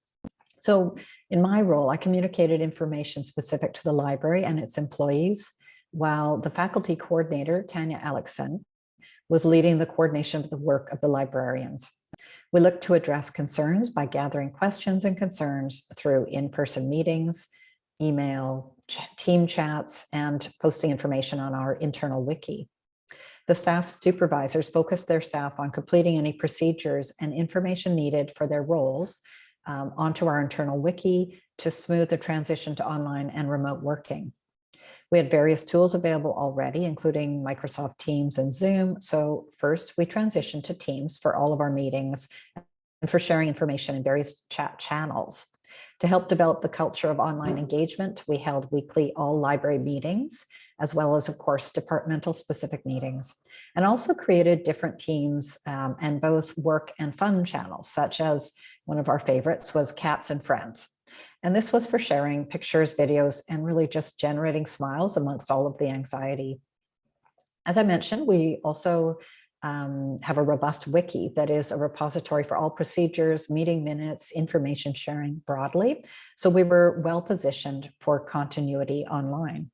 So in my role, I communicated information specific to the library and its employees, while the faculty coordinator, Tanya Alexson, was leading the coordination of the work of the librarians. We looked to address concerns by gathering questions and concerns through in-person meetings, email, team chats, and posting information on our internal wiki. The staff supervisors focused their staff on completing any procedures and information needed for their roles onto our internal wiki to smooth the transition to online and remote working. We had various tools available already, including Microsoft Teams and Zoom. So first, we transitioned to Teams for all of our meetings and for sharing information in various chat channels. To help develop the culture of online engagement, we held weekly all library meetings, as well as, of course, departmental specific meetings, and also created different teams and both work and fun channels, such as one of our favorites was Cats and Friends. And this was for sharing pictures, videos, and really just generating smiles amongst all of the anxiety. As I mentioned, we also have a robust wiki that is a repository for all procedures, meeting minutes, information sharing broadly. So we were well positioned for continuity online.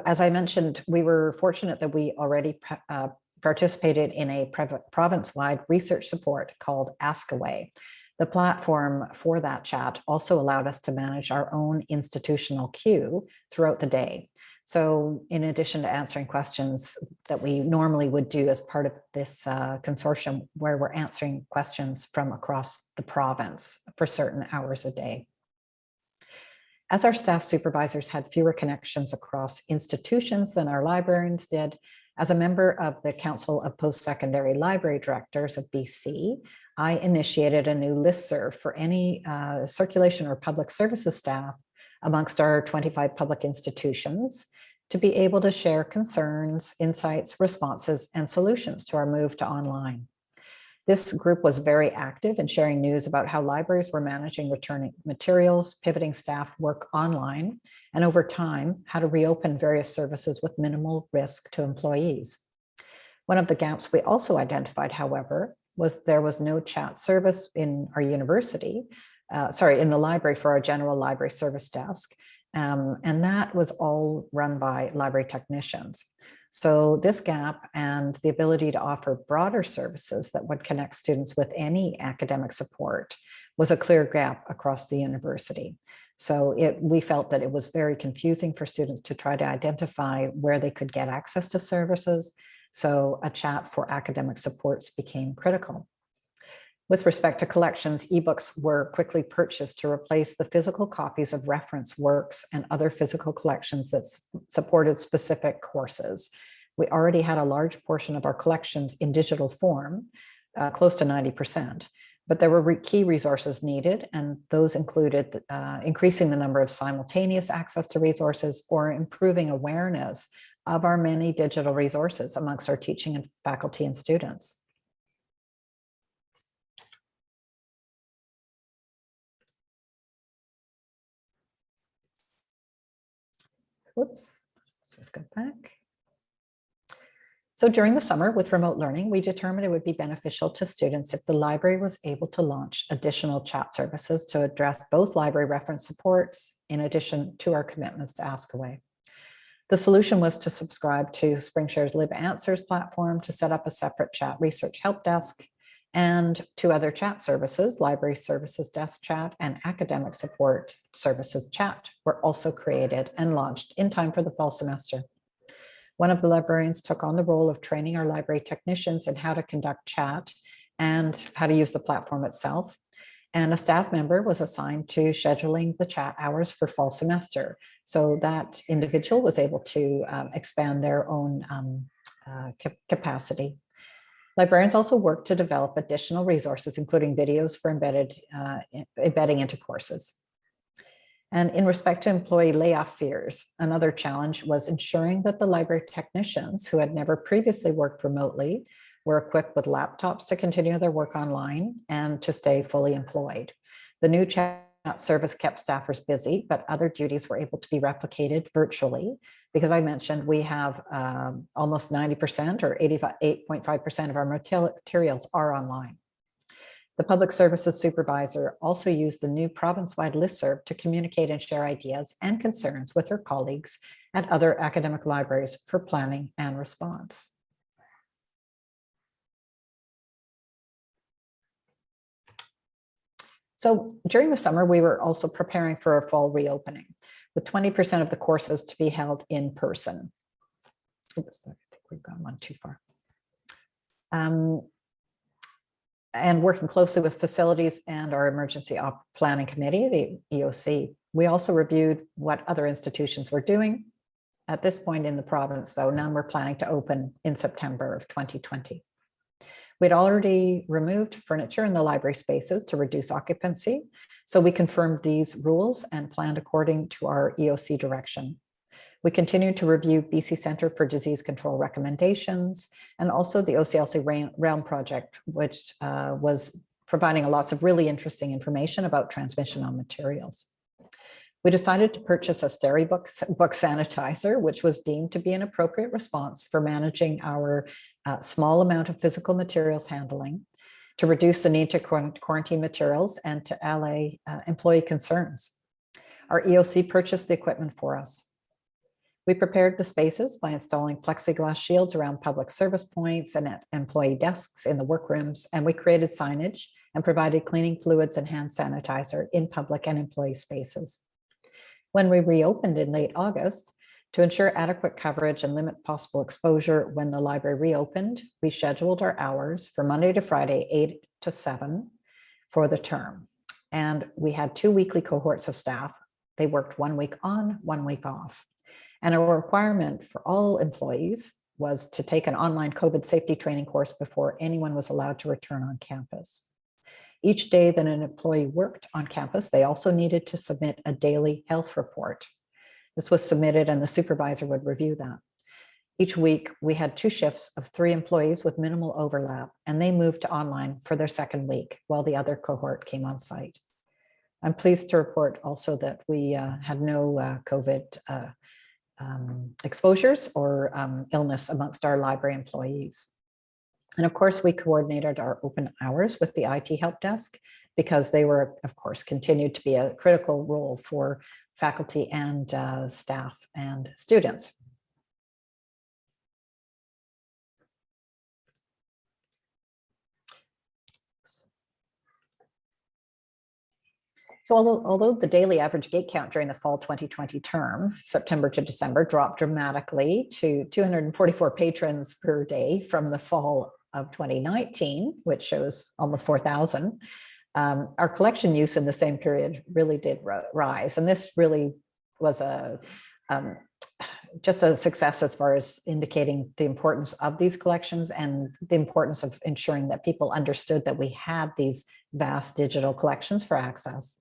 As I mentioned, we were fortunate that we already participated in a province-wide research support called Askaway. The platform for that chat also allowed us to manage our own institutional queue throughout the day. So in addition to answering questions that we normally would do as part of this consortium, where we're answering questions from across the province for certain hours a day. As our staff supervisors had fewer connections across institutions than our librarians did, as a member of the Council of Post-Secondary Library Directors of BC, I initiated a new listserv for any circulation or public services staff amongst our 25 public institutions to be able to share concerns, insights, responses, and solutions to our move to online. This group was very active in sharing news about how libraries were managing returning materials, pivoting staff work online, and over time, how to reopen various services with minimal risk to employees. One of the gaps we also identified, however, was there was no chat service in our university, in the library for our general library service desk. And that was all run by library technicians. So this gap and the ability to offer broader services that would connect students with any academic support was a clear gap across the university. So we felt that it was very confusing for students to try to identify where they could get access to services. So a chat for academic supports became critical. With respect to collections, ebooks were quickly purchased to replace the physical copies of reference works and other physical collections that supported specific courses. We already had a large portion of our collections in digital form, close to 90%, but there were key resources needed, and those included increasing the number of simultaneous access to resources or improving awareness of our many digital resources amongst our teaching and faculty and students. Whoops, let's just go back. So during the summer with remote learning, we determined it would be beneficial to students if the library was able to launch additional chat services to address both library reference supports in addition to our commitments to Askaway. The solution was to subscribe to SpringShare's LibAnswers platform to set up a separate chat research help desk, and two other chat services, Library Services Desk Chat and Academic Support Services Chat, were also created and launched in time for the fall semester. One of the librarians took on the role of training our library technicians in how to conduct chat and how to use the platform itself. And a staff member was assigned to scheduling the chat hours for fall semester. So that individual was able to expand their own capacity. Librarians also work to develop additional resources, including videos for embedding into courses. And in respect to employee layoff fears, another challenge was ensuring that the library technicians who had never previously worked remotely were equipped with laptops to continue their work online and to stay fully employed. The new chat service kept staffers busy, but other duties were able to be replicated virtually because I mentioned we have almost 90% or 88.5% of our materials are online. The Public Services Supervisor also used the new province-wide listserv to communicate and share ideas and concerns with her colleagues at other academic libraries for planning and response. So during the summer, we were also preparing for a fall reopening, with 20% of the courses to be held in person. Oops, I think we've gone one too far. And working closely with facilities and our emergency planning committee, the EOC. We also reviewed what other institutions were doing. At this point in the province, though, none were planning to open in September of 2020. We'd already removed furniture in the library spaces to reduce occupancy, so we confirmed these rules and planned according to our EOC direction. We continued to review BC Centre for Disease Control recommendations and also the OCLC Realm project, which was providing lots of really interesting information about transmission on materials. We decided to purchase a Storybook book sanitizer, which was deemed to be an appropriate response for managing our small amount of physical materials handling, to reduce the need to quarantine materials and to allay employee concerns. Our EOC purchased the equipment for us. We prepared the spaces by installing plexiglass shields around public service points and at employee desks in the workrooms, and we created signage and provided cleaning fluids and hand sanitizer in public and employee spaces. When we reopened in late August, to ensure adequate coverage and limit possible exposure when the library reopened, we scheduled our hours for Monday to Friday, 8 to 7 for the term. And we had 2 weekly cohorts of staff. They worked 1 week on, 1 week off. And a requirement for all employees was to take an online COVID safety training course before anyone was allowed to return on campus. Each day that an employee worked on campus, they also needed to submit a daily health report. This was submitted and the supervisor would review that. Each week, we had 2 shifts of 3 employees with minimal overlap, and they moved to online for their second week while the other cohort came on site. I'm pleased to report also that we had no COVID exposures or illness amongst our library employees. And of course, we coordinated our open hours with the IT help desk because they were, of course, continued to be a critical role for faculty and staff and students. So although the daily average gate count during the fall 2020 term, September to December, dropped dramatically to 244 patrons per day from the fall of 2019, which shows almost 4,000, our collection use in the same period really did rise. And this really was just a success as far as indicating the importance of these collections and the importance of ensuring that people understood that we had these vast digital collections for access.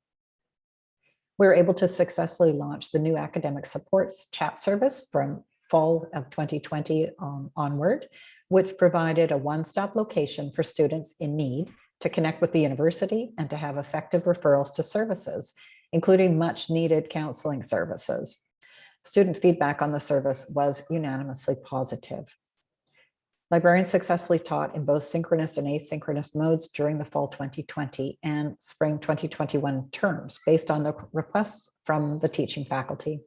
We were able to successfully launch the new academic supports chat service from fall of 2020 onward, which provided a one-stop location for students in need to connect with the university and to have effective referrals to services, including much needed counseling services. Student feedback on the service was unanimously positive. Librarians successfully taught in both synchronous and asynchronous modes during the fall 2020 and spring 2021 terms based on the requests from the teaching faculty.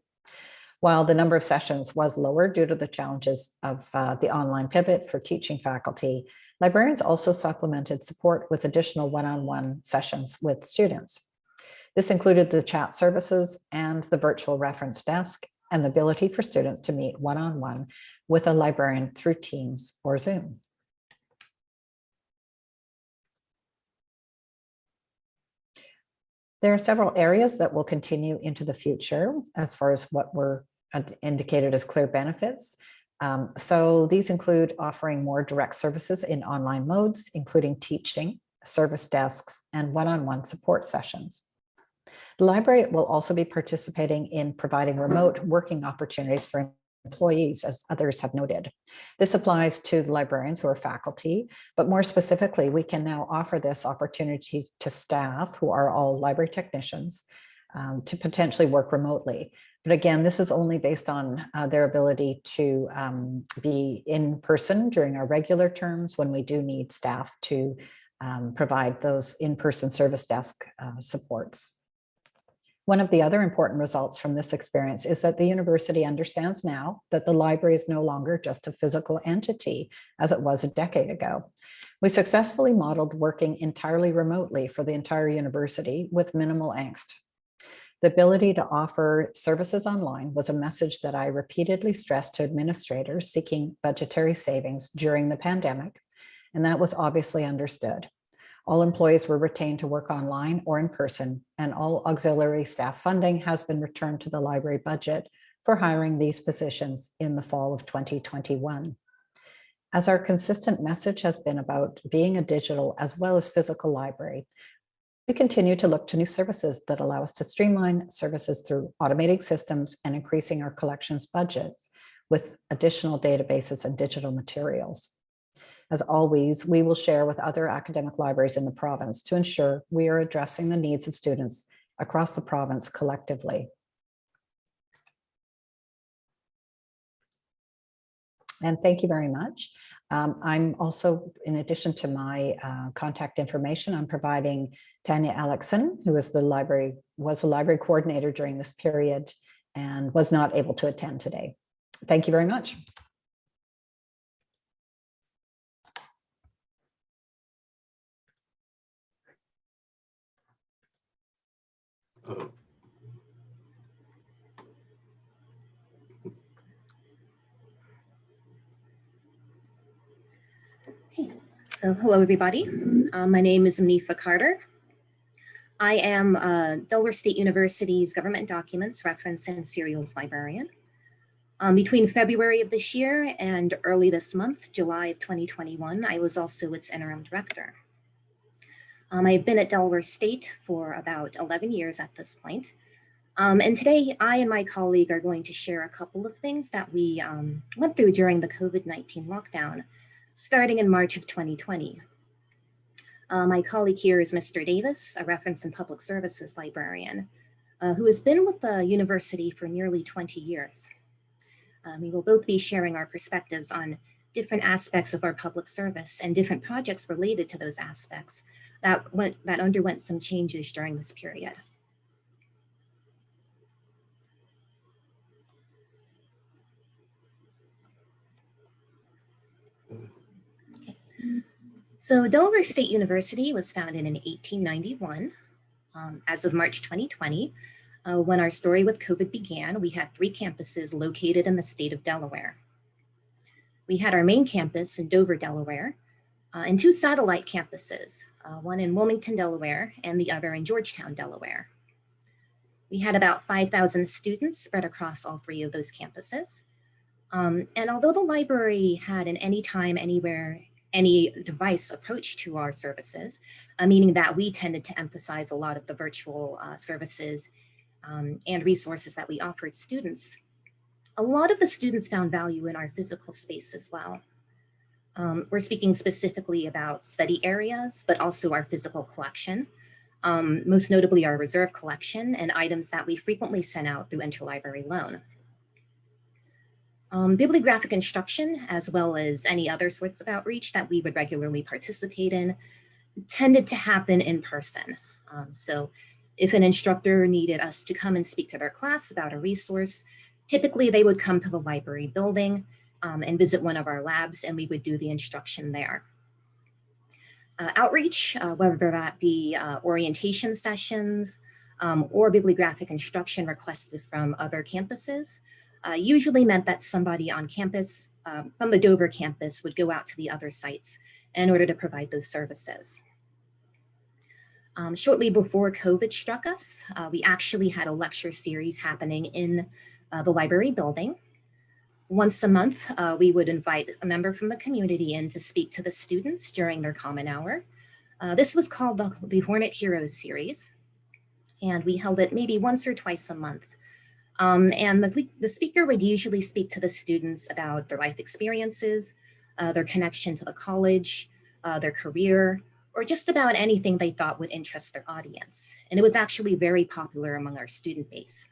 While the number of sessions was lower due to the challenges of the online pivot for teaching faculty, librarians also supplemented support with additional one-on-one sessions with students. This included the chat services and the virtual reference desk and the ability for students to meet one-on-one with a librarian through Teams or Zoom. There are several areas that will continue into the future as far as what were indicated as clear benefits. So these include offering more direct services in online modes, including teaching, service desks, and one-on-one support sessions. The library will also be participating in providing remote working opportunities for employees, as others have noted. This applies to the librarians who are faculty, but more specifically, we can now offer this opportunity to staff who are all library technicians to potentially work remotely. But again, this is only based on their ability to be in person during our regular terms when we do need staff to provide those in-person service desk supports. One of the other important results from this experience is that the university understands now that the library is no longer just a physical entity as it was a decade ago. We successfully modeled working entirely remotely for the entire university with minimal angst. The ability to offer services online was a message that I repeatedly stressed to administrators seeking budgetary savings during the pandemic, and that was obviously understood. All employees were retained to work online or in person, and all auxiliary staff funding has been returned to the library budget for hiring these positions in the fall of 2021. As our consistent message has been about being a digital as well as physical library, we continue to look to new services that allow us to streamline services through automating systems and increasing our collections budgets with additional databases and digital materials. As always, we will share with other academic libraries in the province to ensure we are addressing the needs of students across the province collectively. And thank you very much. I'm also, in addition to my contact information, I'm providing Tanya Alexson, who was a library coordinator during this period and was not able to attend today. Thank you very much. Okay, so hello everybody. My name is Anifa Carter. I am Delaware State University's Government Documents Reference and Serials Librarian. Between February of this year and early this month, July of 2021, I was also its interim director. I've been at Delaware State for about 11 years at this point. And today, I and my colleague are going to share a couple of things that we went through during the COVID-19 lockdown, starting in March of 2020. My colleague here is Mr. Davis, a reference and public services librarian, who has been with the university for nearly 20 years. We will both be sharing our perspectives on different aspects of our public service and different projects related to those aspects that underwent some changes during this period. Okay. So Delaware State University was founded in 1891. As of March 2020, when our story with COVID began, we had 3 campuses located in the state of Delaware. We had our main campus in Dover, Delaware, and 2 satellite campuses, one in Wilmington, Delaware, and the other in Georgetown, Delaware. We had about 5,000 students spread across all 3 of those campuses. And although the library had an anytime, anywhere, any device approach to our services, meaning that we tended to emphasize a lot of the virtual services and resources that we offered students, a lot of the students found value in our physical space as well. We're speaking specifically about study areas, but also our physical collection, most notably our reserve collection and items that we frequently sent out through interlibrary loan. Bibliographic instruction, as well as any other sorts of outreach that we would regularly participate in, tended to happen in person. So if an instructor needed us to come and speak to their class about a resource, typically they would come to the library building and visit one of our labs, and we would do the instruction there. Outreach, whether that be orientation sessions or bibliographic instruction requested from other campuses, usually meant that somebody on campus from the Dover campus would go out to the other sites in order to provide those services. Shortly before COVID struck us, we actually had a lecture series happening in the library building. Once a month, we would invite a member from the community in to speak to the students during their common hour. This was called the Hornet Heroes series. and we held it maybe once or twice a month. And the speaker would usually speak to the students about their life experiences, their connection to the college, their career, or just about anything they thought would interest their audience. And it was actually very popular among our student base.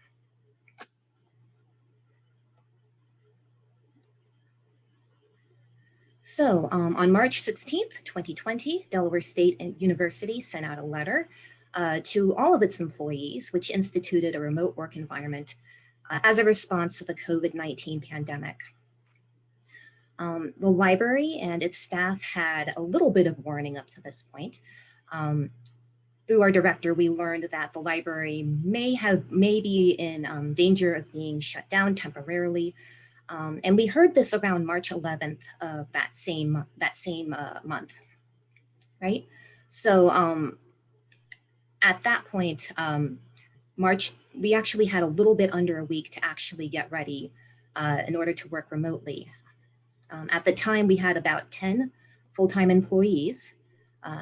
So on March 16th, 2020, Delaware State University sent out a letter to all of its employees, which instituted a remote work environment as a response to the COVID-19 pandemic. The library and its staff had a little bit of warning up to this point. Through our director, we learned that the library may be in danger of being shut down temporarily. And we heard this around March 11th of that same month, right? So at that point, we actually had a little bit under a week to actually get ready in order to work remotely. At the time, we had about 10 full-time employees,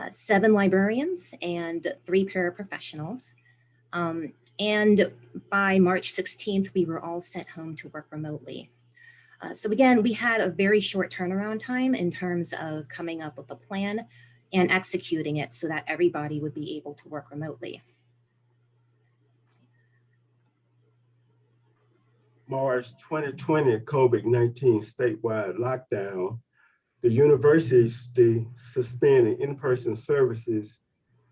7 librarians, and 3 paraprofessionals. And by March 16th, we were all sent home to work remotely. So again, we had a very short turnaround time in terms of coming up with a plan and executing it so that everybody would be able to work remotely. March 2020 COVID-19 statewide lockdown, the university suspended in-person services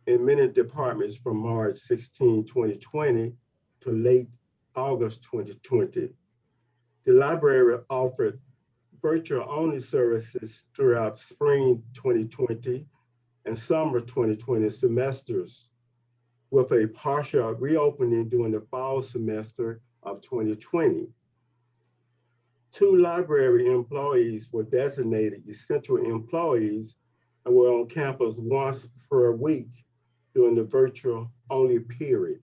in many departments from March 16, 2020 to late August 2020. The library offered virtual-only services throughout spring 2020 and summer 2020 semesters, with a partial reopening during the fall semester of 2020. 2 library employees were designated essential employees and were on campus once per week during the virtual-only period.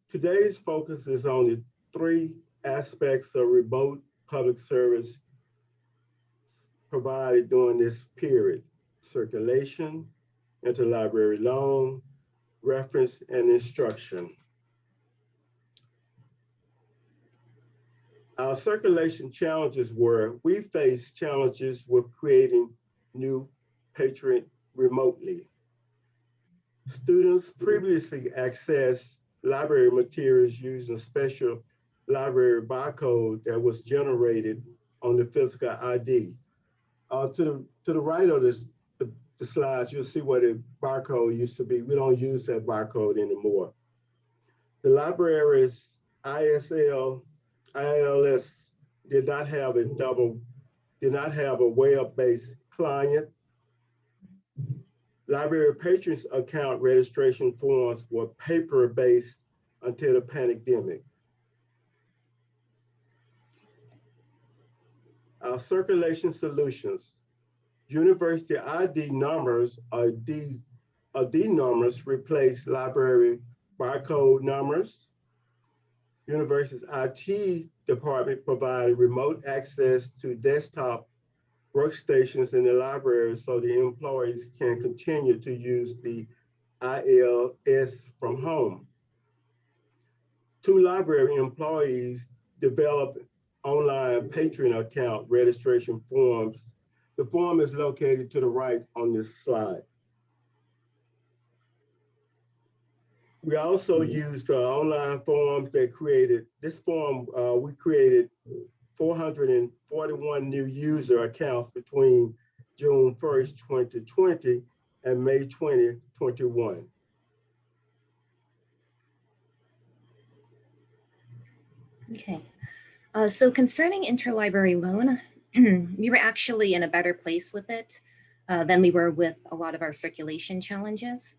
Today's focus is on the 3 aspects of remote public service provided during this period: circulation, interlibrary loan, reference, and instruction. Our circulation challenges were, we faced challenges with creating new patron remotely. Students previously accessed library materials using a special library barcode that was generated on the physical ID. To the right of the slides, you'll see what a barcode used to be. We don't use that barcode anymore. The library's ILS did not have a web-based client. Library patrons account registration forms were paper-based until the pandemic. Our circulation solutions: university ID numbers or D numbers replace library barcode numbers. University's IT department provided remote access to desktop workstations in the library so the employees can continue to use the ILS from home. 2 library employees developed online patron account registration forms. The form is located to the right on this slide. We also used online forms that created, this form, we created 441 new user accounts between June 1st, 2020 and May 2021. Okay, so concerning interlibrary loan, we were actually in a better place with it than we were with a lot of our circulation challenges.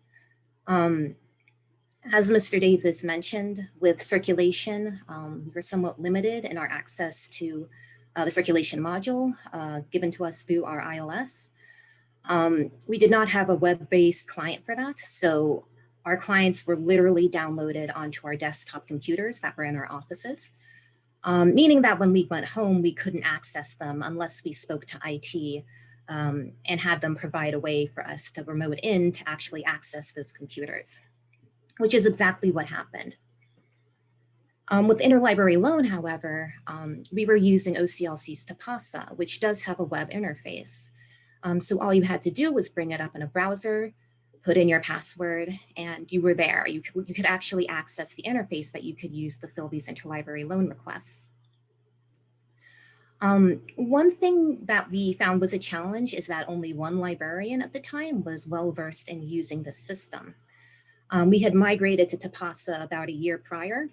As Mr. Davis mentioned, with circulation, we were somewhat limited in our access to the circulation module given to us through our ILS. We did not have a web-based client for that, so our clients were literally downloaded onto our desktop computers that were in our offices, meaning that when we went home, we couldn't access them unless we spoke to IT and had them provide a way for us to remote in to actually access those computers. which is exactly what happened. With interlibrary loan, however, we were using OCLC's Tapasa, which does have a web interface. So all you had to do was bring it up in a browser, put in your password, and you were there. You could actually access the interface that you could use to fill these interlibrary loan requests. One thing that we found was a challenge is that only one librarian at the time was well-versed in using the system. We had migrated to Tapasa about a year prior,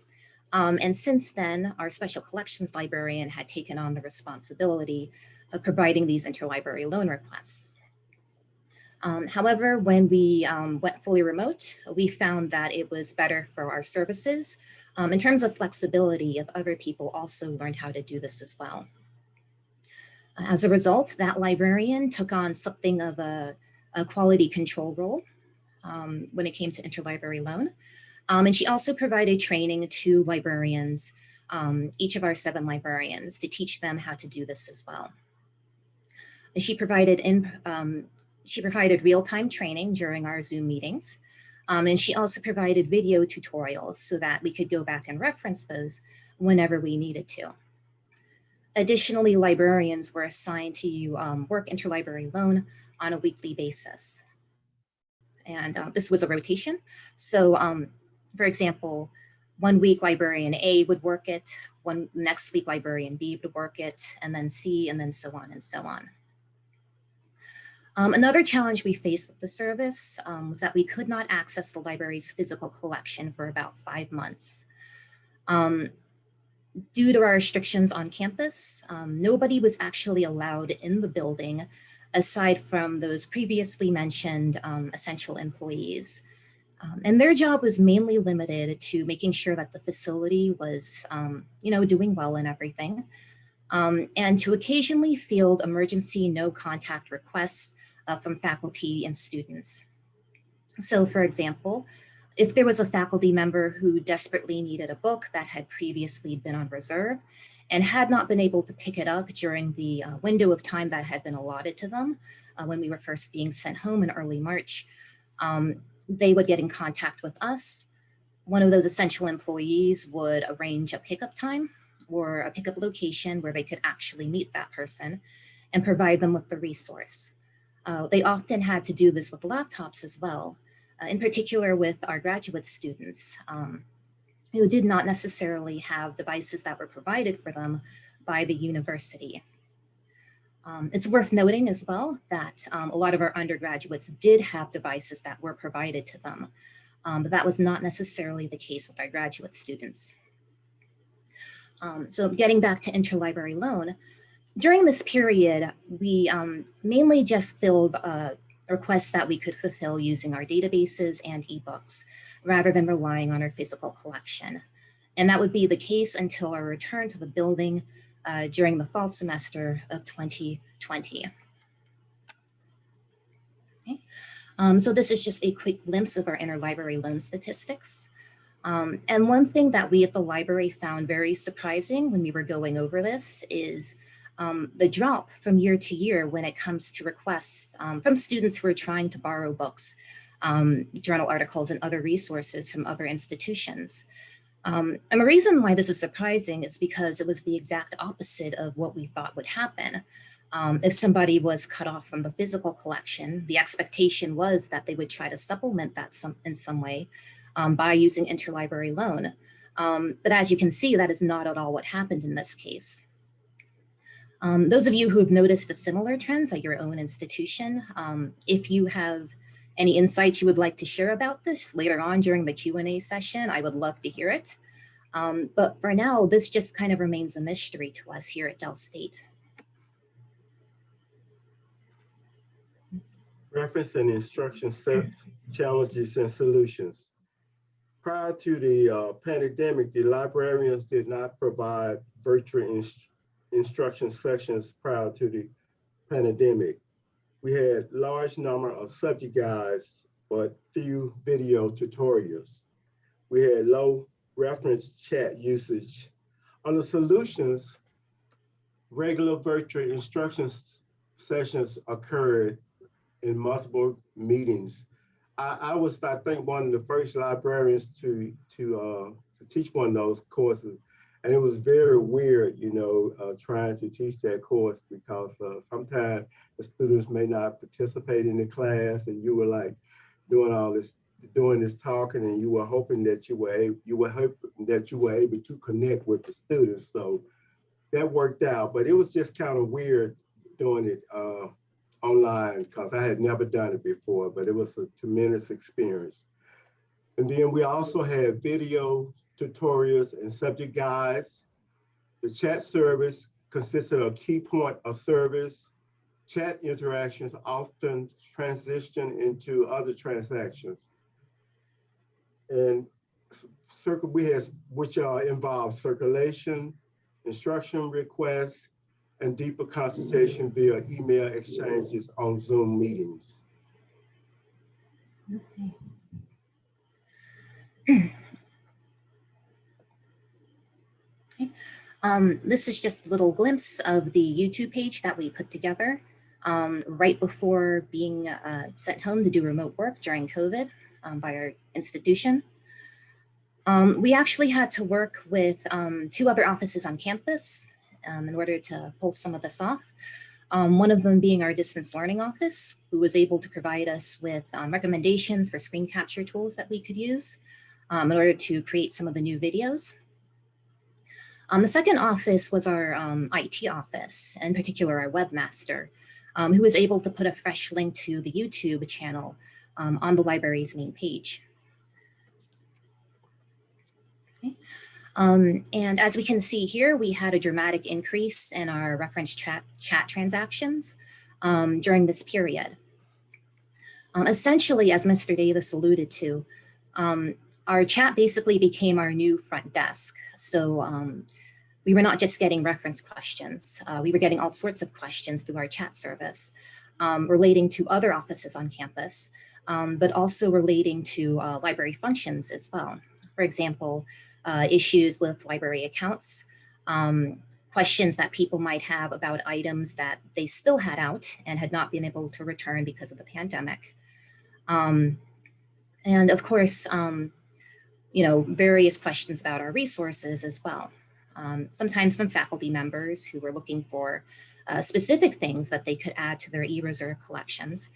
and since then, our special collections librarian had taken on the responsibility of providing these interlibrary loan requests. However, when we went fully remote, we found that it was better for our services in terms of flexibility if other people also learned how to do this as well. As a result, that librarian took on something of a quality control role when it came to interlibrary loan. And she also provided training to librarians, each of our 7 librarians, to teach them how to do this as well. And she provided real-time training during our Zoom meetings. And she also provided video tutorials so that we could go back and reference those whenever we needed to. Additionally, librarians were assigned to work interlibrary loan on a weekly basis. And this was a rotation. So for example, one week librarian A would work it, next week librarian B would work it, and then C, and then so on and so on. Another challenge we faced with the service was that we could not access the library's physical collection for about 5 months. Due to our restrictions on campus, nobody was actually allowed in the building aside from those previously mentioned essential employees. And their job was mainly limited to making sure that the facility was doing well and everything, and to occasionally field emergency no contact requests from faculty and students. So for example, if there was a faculty member who desperately needed a book that had previously been on reserve and had not been able to pick it up during the window of time that had been allotted to them when we were first being sent home in early March, they would get in contact with us. One of those essential employees would arrange a pickup time or a pickup location where they could actually meet that person and provide them with the resource. They often had to do this with laptops as well, in particular with our graduate students who did not necessarily have devices that were provided for them by the university. It's worth noting as well that a lot of our undergraduates did have devices that were provided to them, but that was not necessarily the case with our graduate students. So getting back to interlibrary loan, during this period, we mainly just filled requests that we could fulfill using our databases and ebooks, rather than relying on our physical collection. And that would be the case until our return to the building during the fall semester of 2020. Okay. So this is just a quick glimpse of our interlibrary loan statistics. And one thing that we at the library found very surprising when we were going over this is the drop from year to year when it comes to requests from students who are trying to borrow books, journal articles, and other resources from other institutions. And the reason why this is surprising is because it was the exact opposite of what we thought would happen. If somebody was cut off from the physical collection, the expectation was that they would try to supplement that in some way by using interlibrary loan. But as you can see, that is not at all what happened in this case. Those of you who have noticed the similar trends at your own institution, if you have any insights you would like to share about this later on during the Q&A session, I would love to hear it. But for now, this just kind of remains a mystery to us here at Del State. Reference and instruction sets, challenges and solutions. Prior to the pandemic, the librarians did not provide virtual instruction sessions prior to the pandemic. We had large number of subject guides, but few video tutorials. We had low reference chat usage. On the solutions, regular virtual instruction sessions occurred in multiple meetings. I was, I think, one of the first librarians to teach one of those courses. And it was very weird, you know, trying to teach that course because sometimes the students may not participate in the class, and you were like doing this talking, and you were hoping that you were able to connect with the students. So that worked out, but it was just kind of weird doing it online because I had never done it before, but it was a tremendous experience. And then we also had video tutorials and subject guides. The chat service consisted of key point of service. Chat interactions often transition into other transactions. And which involve circulation, instruction requests, and deeper consultation via email exchanges on Zoom meetings. Okay. This is just a little glimpse of the YouTube page that we put together right before being sent home to do remote work during COVID by our institution. We actually had to work with 2 other offices on campus in order to pull some of this off. One of them being our distance learning office, who was able to provide us with recommendations for screen capture tools that we could use in order to create some of the new videos. The second office was our IT office, in particular our webmaster, who was able to put a fresh link to the YouTube channel on the library's main page. Okay. And as we can see here, we had a dramatic increase in our reference chat transactions during this period. Essentially, as Mr. Davis alluded to, our chat basically became our new front desk. So we were not just getting reference questions, we were getting all sorts of questions through our chat service relating to other offices on campus, but also relating to library functions as well. For example, issues with library accounts, questions that people might have about items that they still had out and had not been able to return because of the pandemic. And of course, you know, various questions about our resources as well. Sometimes from faculty members who were looking for specific things that they could add to their e-reserve collections,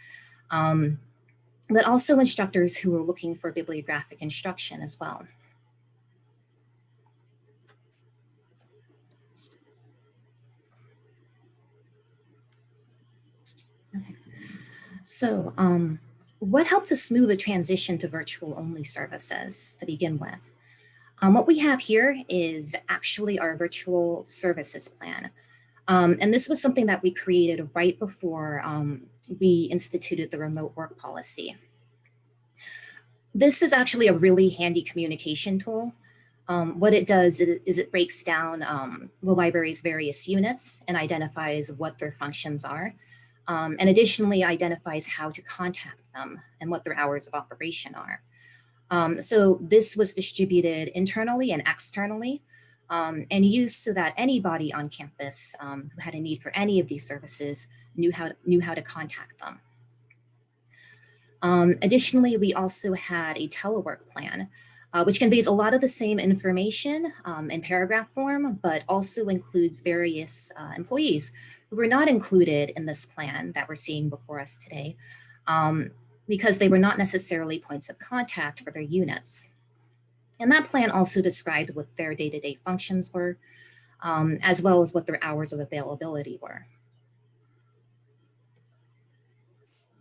but also instructors who were looking for bibliographic instruction as well. Okay. So what helped to smooth the transition to virtual only services to begin with? What we have here is actually our virtual services plan. And this was something that we created right before we instituted the remote work policy. This is actually a really handy communication tool. What it does is it breaks down the library's various units and identifies what their functions are, and additionally identifies how to contact them and what their hours of operation are. So this was distributed internally and externally and used so that anybody on campus who had a need for any of these services knew how to contact them. Additionally, we also had a telework plan, which conveys a lot of the same information in paragraph form, but also includes various employees who were not included in this plan that we're seeing before us today, because they were not necessarily points of contact for their units. And that plan also described what their day-to-day functions were, as well as what their hours of availability were.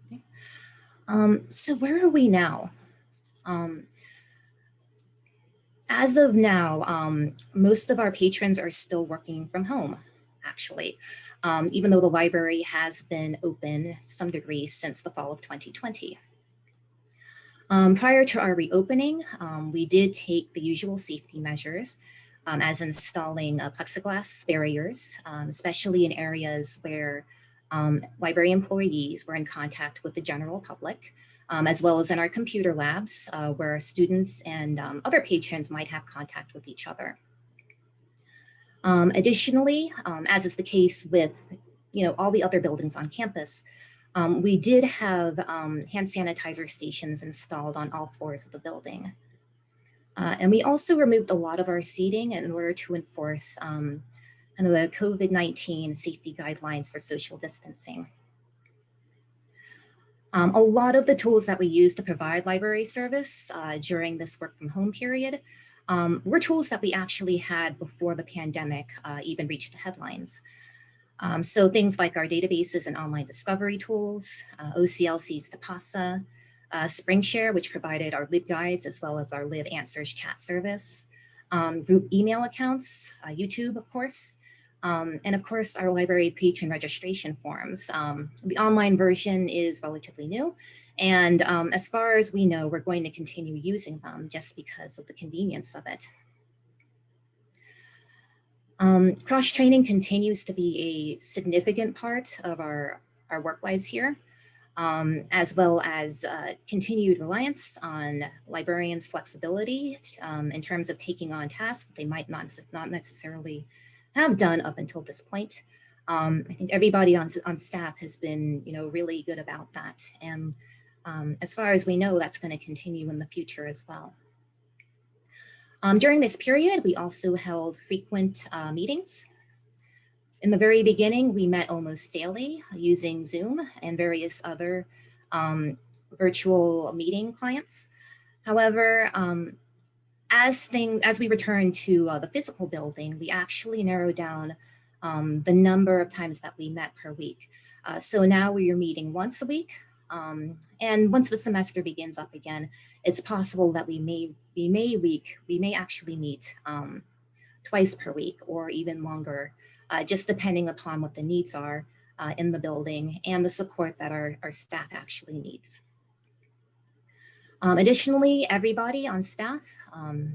Okay. So where are we now? As of now, most of our patrons are still working from home, actually, even though the library has been open some degree since the fall of 2020. Prior to our reopening, we did take the usual safety measures, as installing plexiglass barriers, especially in areas where library employees were in contact with the general public, as well as in our computer labs, where our students and other patrons might have contact with each other. Additionally, as is the case with all the other buildings on campus, We did have hand sanitizer stations installed on all floors of the building. And we also removed a lot of our seating in order to enforce kind of the COVID-19 safety guidelines for social distancing. A lot of the tools that we use to provide library service during this work from home period were tools that we actually had before the pandemic even reached the headlines. So things like our databases and online discovery tools, OCLC's Tapasa, SpringShare, which provided our LibGuides as well as our LibAnswers chat service, group email accounts, YouTube, of course, and of course, our library patron registration forms. The online version is relatively new, and as far as we know, we're going to continue using them just because of the convenience of it. Cross-training continues to be a significant part of our work lives here, as well as continued reliance on librarians' flexibility in terms of taking on tasks that they might not necessarily have done up until this point. I think everybody on staff has been, really good about that. And as far as we know, that's going to continue in the future as well. During this period, we also held frequent meetings. In the very beginning, we met almost daily using Zoom and various other virtual meeting clients. However, as we returned to the physical building, we actually narrowed down the number of times that we met per week. So now we are meeting once a week. And once the semester begins up again, it's possible that we may actually meet twice per week or even longer, just depending upon what the needs are in the building and the support that our staff actually needs. Additionally, everybody on staff,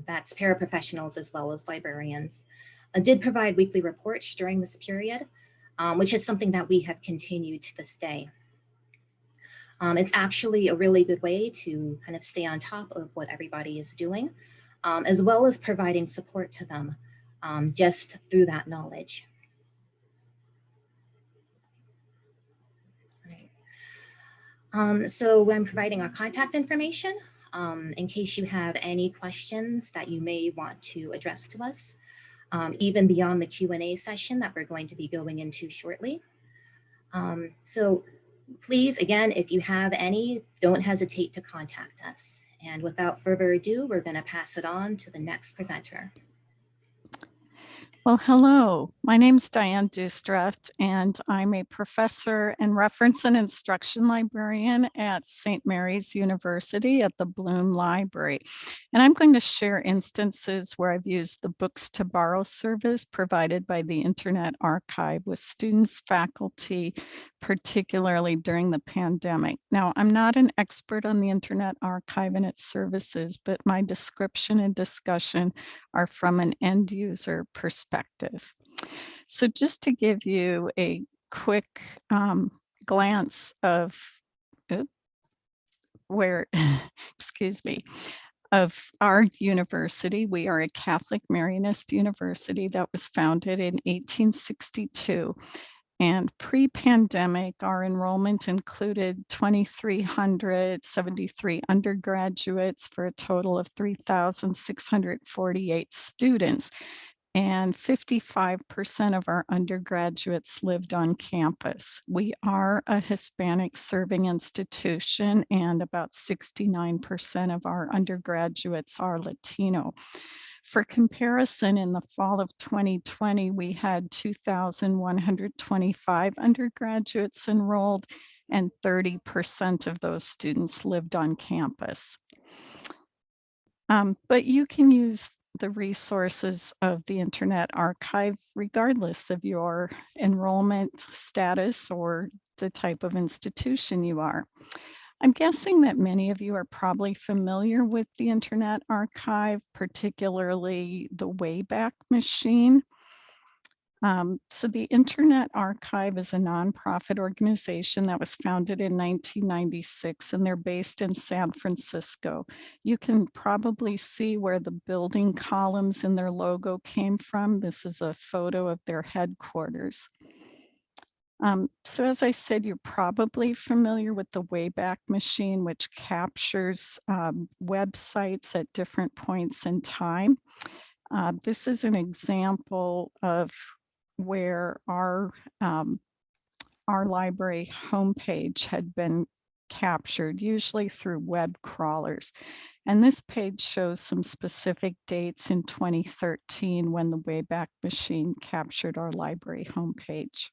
that's paraprofessionals as well as librarians, did provide weekly reports during this period, which is something that we have continued to this day. It's actually a really good way to kind of stay on top of what everybody is doing, as well as providing support to them just through that knowledge. So I'm providing our contact information in case you have any questions that you may want to address to us, even beyond the Q&A session that we're going to be going into shortly. So please, again, if you have any, don't hesitate to contact us. And without further ado, we're going to pass it on to the next presenter. Well, hello, my name's Diane Dustraft, and I'm a professor and reference and instruction librarian at St. Mary's University at the Bloom Library. And I'm going to share instances where I've used the Books to Borrow service provided by the Internet Archive with students, faculty, particularly during the pandemic. Now, I'm not an expert on the Internet Archive and its services, but my description and discussion are from an end user perspective. So just to give you a quick glance of of our university. We are a Catholic Marianist university that was founded in 1862. And pre-pandemic, our enrollment included 2,373 undergraduates for a total of 3,648 students. And 55% of our undergraduates lived on campus. We are a Hispanic serving institution, and about 69% of our undergraduates are Latino. For comparison, in the fall of 2020, we had 2,125 undergraduates enrolled, and 30% of those students lived on campus. But you can use the resources of the Internet Archive regardless of your enrollment status or the type of institution you are. I'm guessing that many of you are probably familiar with the Internet Archive, particularly the Wayback Machine. So the Internet Archive is a nonprofit organization that was founded in 1996, and they're based in San Francisco. You can probably see where the building columns in their logo came from. This is a photo of their headquarters. So as I said, you're probably familiar with the Wayback Machine, which captures websites at different points in time. This is an example of where our library homepage had been captured, usually through web crawlers. And this page shows some specific dates in 2013 when the Wayback Machine captured our library homepage.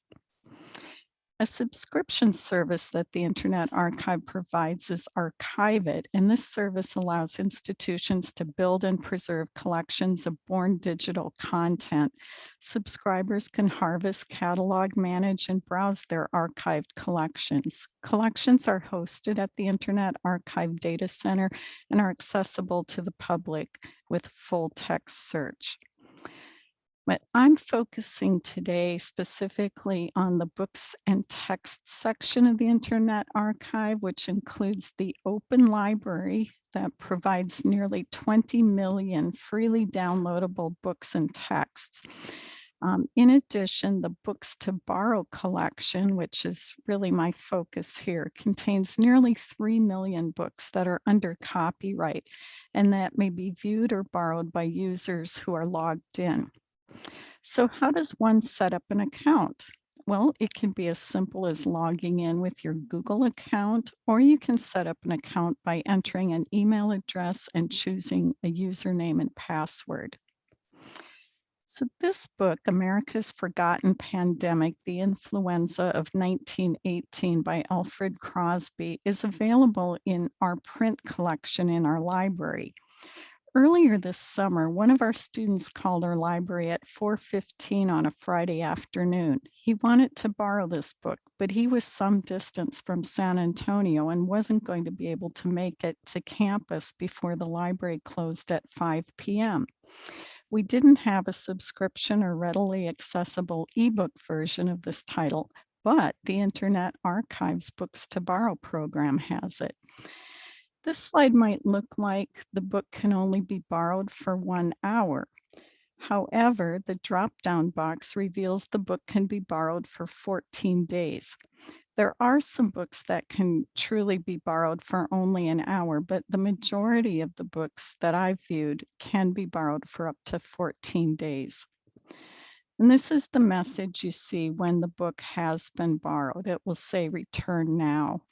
A subscription service that the Internet Archive provides is Archive It, and this service allows institutions to build and preserve collections of born digital content. Subscribers can harvest, catalog, manage, and browse their archived collections. Collections are hosted at the Internet Archive Data Center and are accessible to the public with full text search. But I'm focusing today specifically on the books and text section of the Internet Archive, which includes the open library that provides nearly 20 million freely downloadable books and texts. In addition, the Books to Borrow collection, which is really my focus here, contains nearly 3 million books that are under copyright and that may be viewed or borrowed by users who are logged in. So how does one set up an account? Well, it can be as simple as logging in with your Google account, or you can set up an account by entering an email address and choosing a username and password. So this book, America's Forgotten Pandemic, The Influenza of 1918 by Alfred Crosby, is available in our print collection in our library. Earlier this summer, one of our students called our library at 4:15 on a Friday afternoon. He wanted to borrow this book, but he was some distance from San Antonio and wasn't going to be able to make it to campus before the library closed at 5 p.m. We didn't have a subscription or readily accessible ebook version of this title, but the Internet Archive's Books to Borrow program has it. This slide might look like the book can only be borrowed for 1 hour. However, the drop-down box reveals the book can be borrowed for 14 days. There are some books that can truly be borrowed for only an hour, but the majority of the books that I've viewed can be borrowed for up to 14 days. And this is the message you see when the book has been borrowed. It will say return now.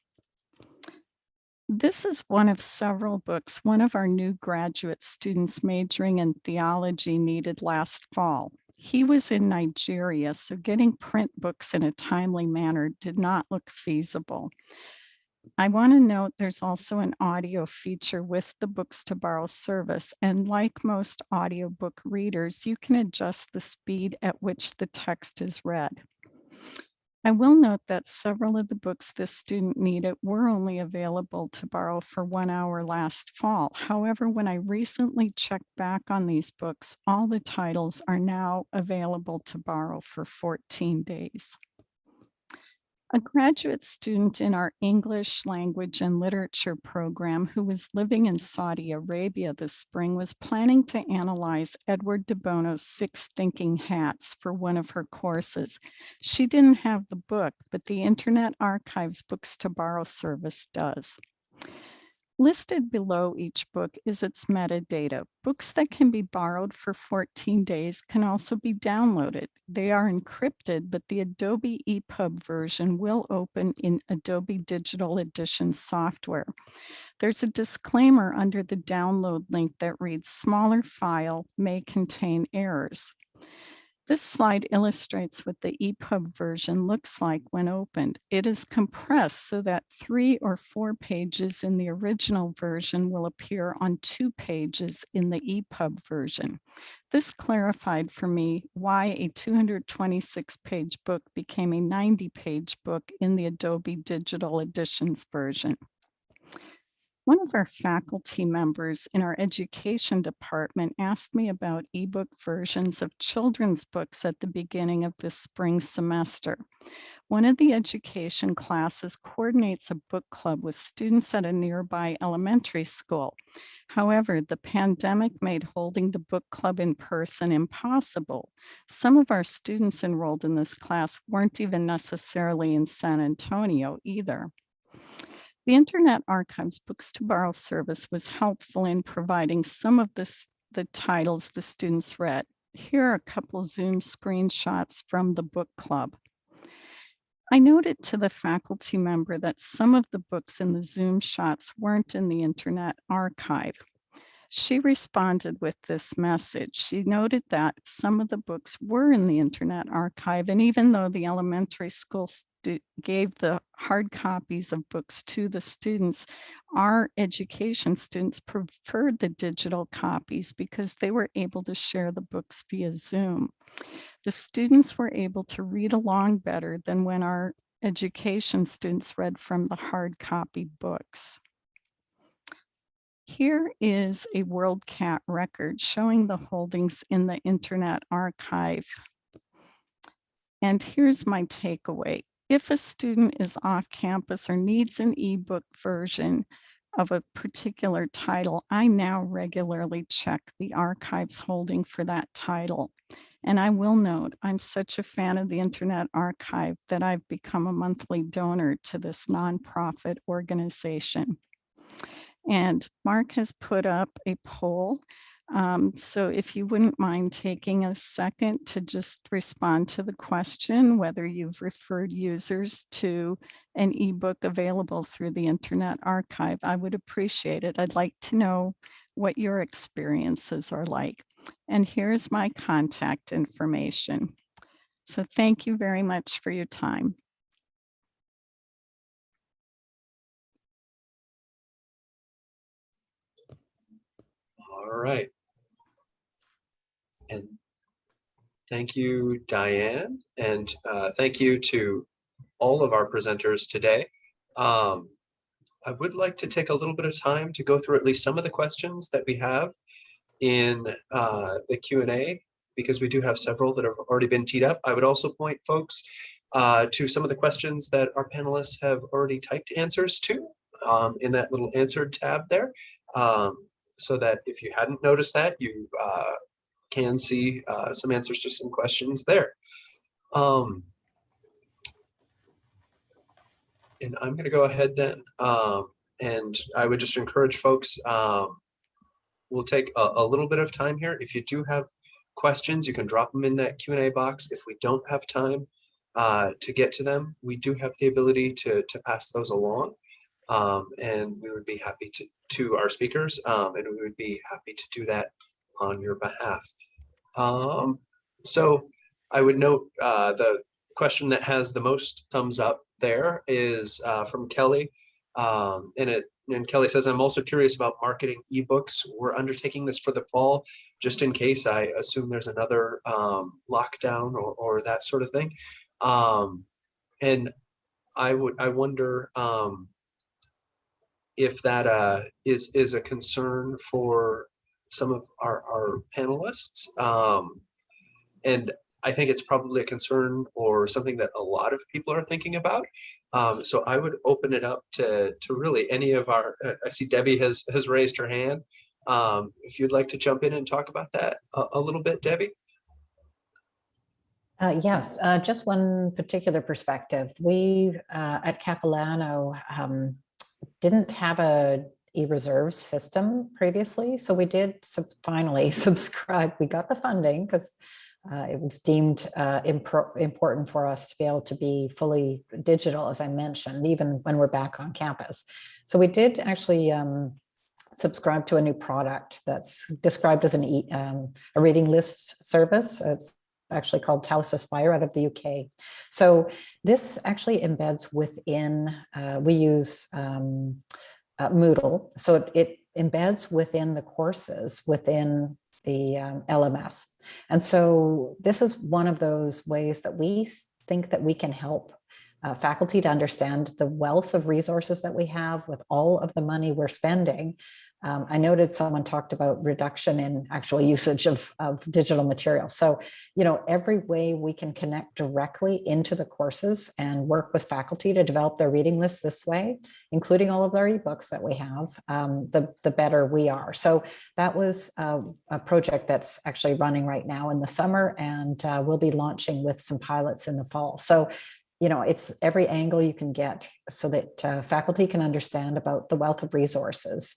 This is one of several books one of our new graduate students majoring in theology needed last fall. He was in Nigeria, so getting print books in a timely manner did not look feasible. I want to note there's also an audio feature with the Books to Borrow service, and like most audiobook readers, you can adjust the speed at which the text is read. I will note that several of the books this student needed were only available to borrow for 1 hour last fall. However, when I recently checked back on these books, all the titles are now available to borrow for 14 days. A graduate student in our English language and literature program who was living in Saudi Arabia this spring was planning to analyze Edward de Bono's 6 Thinking Hats for one of her courses. She didn't have the book, but the Internet Archive's Books to Borrow service does. Listed below each book is its metadata. Books that can be borrowed for 14 days can also be downloaded. They are encrypted, but the Adobe EPUB version will open in Adobe Digital Edition software. There's a disclaimer under the download link that reads, "Smaller file may contain errors." This slide illustrates what the EPUB version looks like when opened. It is compressed so that 3 or 4 pages in the original version will appear on 2 pages in the EPUB version. This clarified for me why a 226-page book became a 90-page book in the Adobe Digital Editions version. One of our faculty members in our education department asked me about ebook versions of children's books at the beginning of this spring semester. One of the education classes coordinates a book club with students at a nearby elementary school. However, the pandemic made holding the book club in person impossible. Some of our students enrolled in this class weren't even necessarily in San Antonio either. The Internet Archive's Books to Borrow service was helpful in providing some of the titles the students read. Here are a couple Zoom screenshots from the book club. I noted to the faculty member that some of the books in the Zoom shots weren't in the Internet Archive. She responded with this message. She noted that some of the books were in the Internet Archive, and even though the elementary school gave the hard copies of books to the students, our education students preferred the digital copies because they were able to share the books via Zoom. The students were able to read along better than when our education students read from the hard copy books. Here is a WorldCat record showing the holdings in the Internet Archive. And here's my takeaway. If a student is off campus or needs an ebook version of a particular title, I now regularly check the archive's holding for that title. And I will note, I'm such a fan of the Internet Archive that I've become a monthly donor to this nonprofit organization. And Mark has put up a poll. So if you wouldn't mind taking a second to just respond to the question, whether you've referred users to an ebook available through the Internet Archive, I would appreciate it. I'd like to know what your experiences are like. And here's my contact information. So thank you very much for your time. All right. And thank you, Diane, and thank you to all of our presenters today. I would like to take a little bit of time to go through at least some of the questions that we have in the Q&A, because we do have several that have already been teed up. I would also point folks to some of the questions that our panelists have already typed answers to in that little answered tab there, so that if you hadn't noticed that, you can see some answers to some questions there. And I'm going to go ahead then, and I would just encourage folks, we'll take a little bit of time here. If you do have questions, you can drop them in that Q&A box. If we don't have time to get to them, we do have the ability to pass those along, and we would be happy to our speakers, and we would be happy to do that on your behalf. So I would note the question that has the most thumbs up there is from Kelly, and Kelly says, I'm also curious about marketing ebooks. We're undertaking this for the fall, just in case. I assume there's another lockdown or that sort of thing. And I wonder if that is a concern for some of our panelists. And I think it's probably a concern or something that a lot of people are thinking about. So I would open it up to really any of our, I see Debbie has raised her hand. If you'd like to jump in and talk about that a little bit, Debbie. Yes, just one particular perspective. We at Capilano didn't have a e-reserve system previously. So we did finally subscribe. We got the funding because it was deemed important for us to be able to be fully digital, as I mentioned, even when we're back on campus. So we did actually subscribe to a new product that's described as a reading list service. It's actually called Talus Aspire out of the UK. So this actually embeds within, we use Moodle. So it embeds within the courses within the LMS. And so this is one of those ways that we think that we can help faculty to understand the wealth of resources that we have with all of the money we're spending I noted someone talked about reduction in actual usage of digital material. So, you know, every way we can connect directly into the courses and work with faculty to develop their reading lists this way, including all of their ebooks that we have, the better we are. So that was a project that's actually running right now in the summer, and we'll be launching with some pilots in the fall. So, you know, it's every angle you can get so that faculty can understand about the wealth of resources.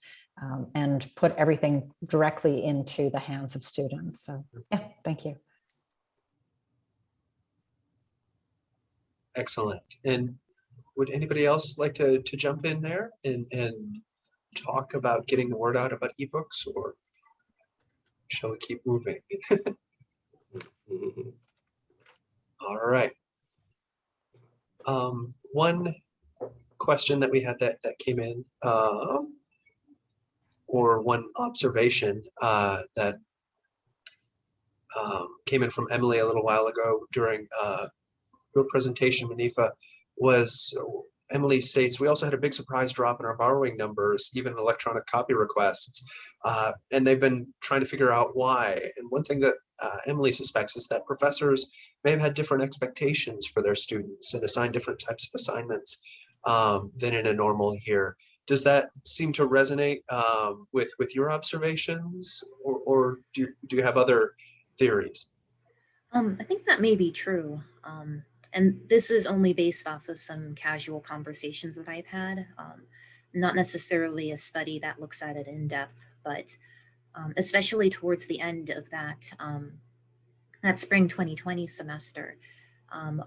And put everything directly into the hands of students. So yeah, thank you. Excellent. And would anybody else like to jump in there and talk about getting the word out about ebooks, or shall we keep moving? All right. One question that we had that came in, or one observation that came in from Emily a little while ago during your presentation, Manifa, was Emily states, we also had a big surprise drop in our borrowing numbers, even electronic copy requests, and they've been trying to figure out why. And one thing that Emily suspects is that professors may have had different expectations for their students and assigned different types of assignments than in a normal year. Does that seem to resonate with your observations, or do you have other theories? I think that may be true. And this is only based off of some casual conversations that I've had, not necessarily a study that looks at it in depth, but especially towards the end of that spring 2020 semester,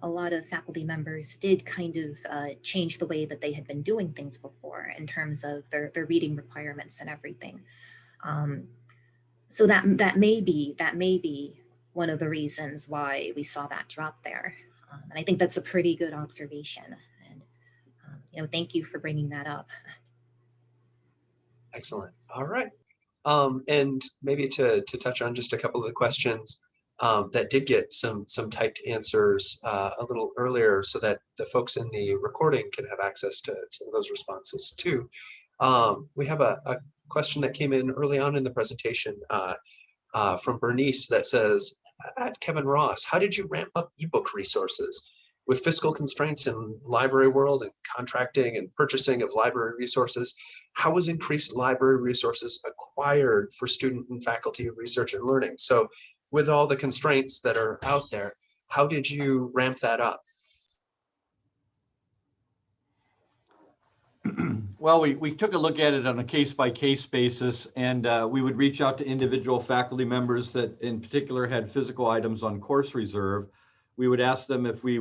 a lot of faculty members did kind of change the way that they had been doing things before in terms of their reading requirements and everything. So that may be one of the reasons why we saw that drop there. And I think that's a pretty good observation. And, you know, thank you for bringing that up. Excellent. All right. And maybe to touch on just a couple of the questions that did get some typed answers a little earlier, so that the folks in the recording can have access to some of those responses too. We have a question that came in early on in the presentation from Bernice that says, at Kevin Ross, how did you ramp up ebook resources? With fiscal constraints in library world and contracting and purchasing of library resources, how was increased library resources acquired for student and faculty research and learning? So with all the constraints that are out there, how did you ramp that up? Well, we took a look at it on a case-by-case basis, and we would reach out to individual faculty members that in particular had physical items on course reserve. We would ask them if they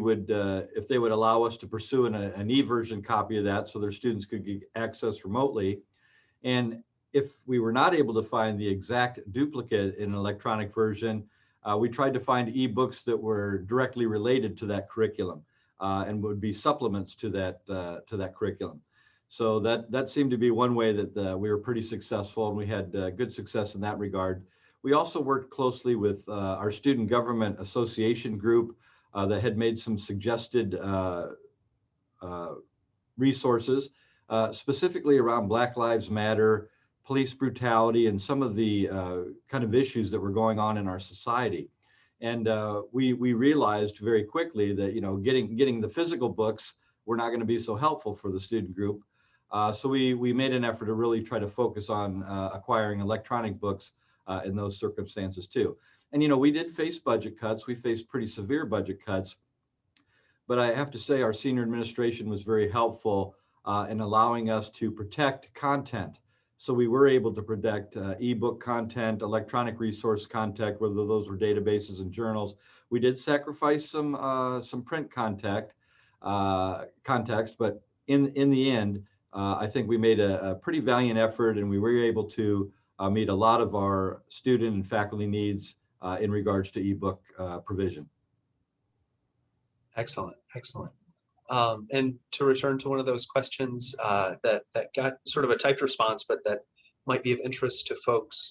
would allow us to pursue an e-version copy of that so their students could get access remotely. And if we were not able to find the exact duplicate in an electronic version, we tried to find ebooks that were directly related to that curriculum and would be supplements to that curriculum. So that seemed to be one way that we were pretty successful, and we had good success in that regard. We also worked closely with our Student Government Association group that had made some suggested resources, specifically around Black Lives Matter, police brutality, and some of the kind of issues that were going on in our society. And we realized very quickly that, you know, getting the physical books were not going to be so helpful for the student group. So we made an effort to really try to focus on acquiring electronic books in those circumstances too. And, you know, we did face budget cuts. We faced pretty severe budget cuts. But I have to say our senior administration was very helpful in allowing us to protect content. So we were able to protect ebook content, electronic resource content, whether those were databases and journals. We did sacrifice some print context, but in the end, I think we made a pretty valiant effort, and we were able to meet a lot of our student and faculty needs in regards to ebook provision. Excellent, excellent. And to return to one of those questions that got sort of a typed response, but that might be of interest to folks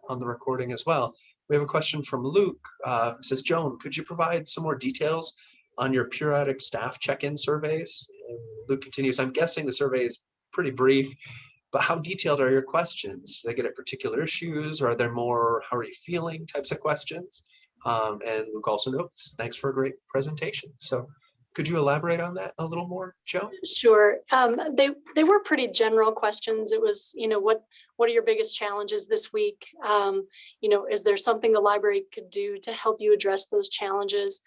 on the recording as well. We have a question from Luke. Says, Joan, could you provide some more details on your periodic staff check-in surveys? And Luke continues, I'm guessing the survey is pretty brief, but how detailed are your questions? Do they get at particular issues, or are there more how are you feeling types of questions? And Luke also notes, thanks for a great presentation. So could you elaborate on that a little more, Joe? Sure. They were pretty general questions. It was, what are your biggest challenges this week? Is there something the library could do to help you address those challenges?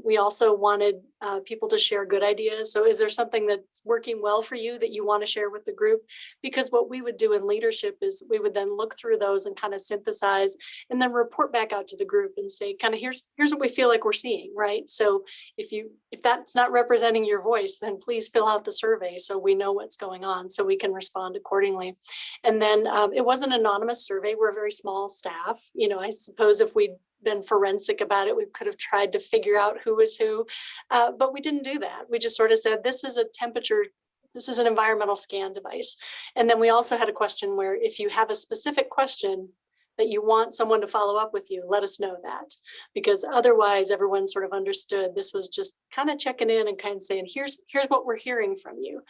We also wanted people to share good ideas. So is there something that's working well for you that you want to share with the group? Because what we would do in leadership is we would then look through those and kind of synthesize and then report back out to the group and say, kind of, here's what we feel like we're seeing, right? So if that's not representing your voice, then please fill out the survey so we know what's going on so we can respond accordingly. And then it was an anonymous survey. We're a very small staff. I suppose if we'd been forensic about it, we could have tried to figure out who was who, but we didn't do that. We just sort of said, this is a temperature, this is an environmental scan device. And then we also had a question where if you have a specific question that you want someone to follow up with you, let us know that, because otherwise everyone sort of understood this was just kind of checking in and kind of saying, here's what we're hearing from you.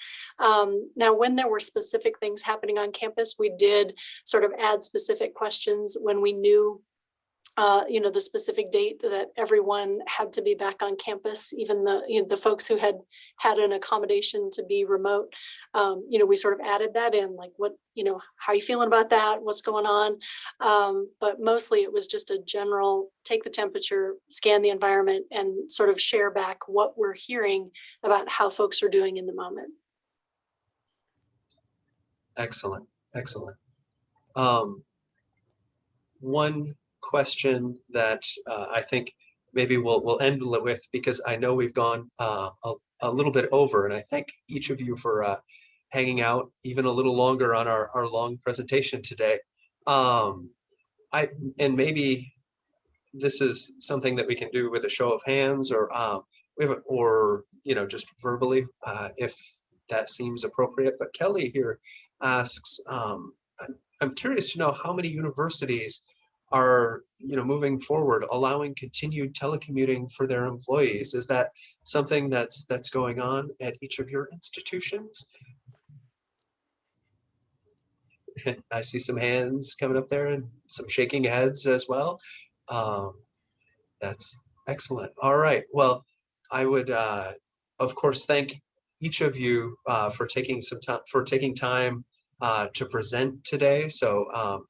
Now, when there were specific things happening on campus, we did sort of add specific questions when we knew the specific date that everyone had to be back on campus, even the folks who had an accommodation to be remote. We sort of added that in, like, how are you feeling about that? What's going on? But mostly it was just a general take the temperature, scan the environment, and sort of share back what we're hearing about how folks are doing in the moment. Excellent, excellent. One question that I think maybe we'll end with, because I know we've gone a little bit over, and I thank each of you for hanging out even a little longer on our long presentation today. And maybe this is something that we can do with a show of hands, or just verbally if that seems appropriate. But Kelly here asks, I'm curious to know how many universities are moving forward allowing continued telecommuting for their employees. Is that something that's going on at each of your institutions? I see some hands coming up there and some shaking heads as well. That's excellent. All right, well, I would of course thank each of you for taking time to present today. So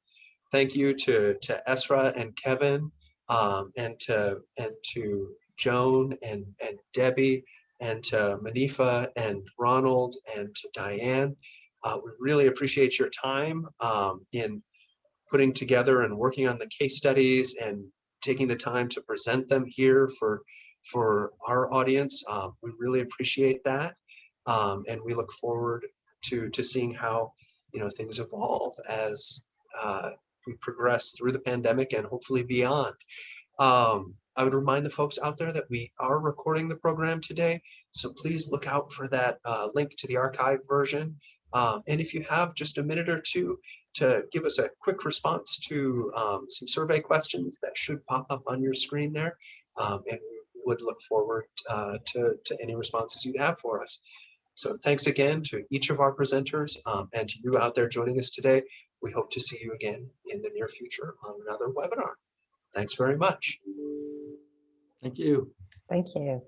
thank you to Esra and Kevin, and to Joan and Debbie, and to Manifa and Ronald and to Diane. We really appreciate your time in putting together and working on the case studies and taking the time to present them here for our audience. We really appreciate that, and we look forward to seeing how things evolve as we progress through the pandemic and hopefully beyond. I would remind the folks out there that we are recording the program today, so please look out for that link to the archive version. And if you have just a minute or two to give us a quick response to some survey questions, that should pop up on your screen there, and we would look forward to any responses you'd have for us. So thanks again to each of our presenters, and to you out there joining us today. We hope to see you again in the near future on another webinar. Thanks very much. Thank you. Thank you.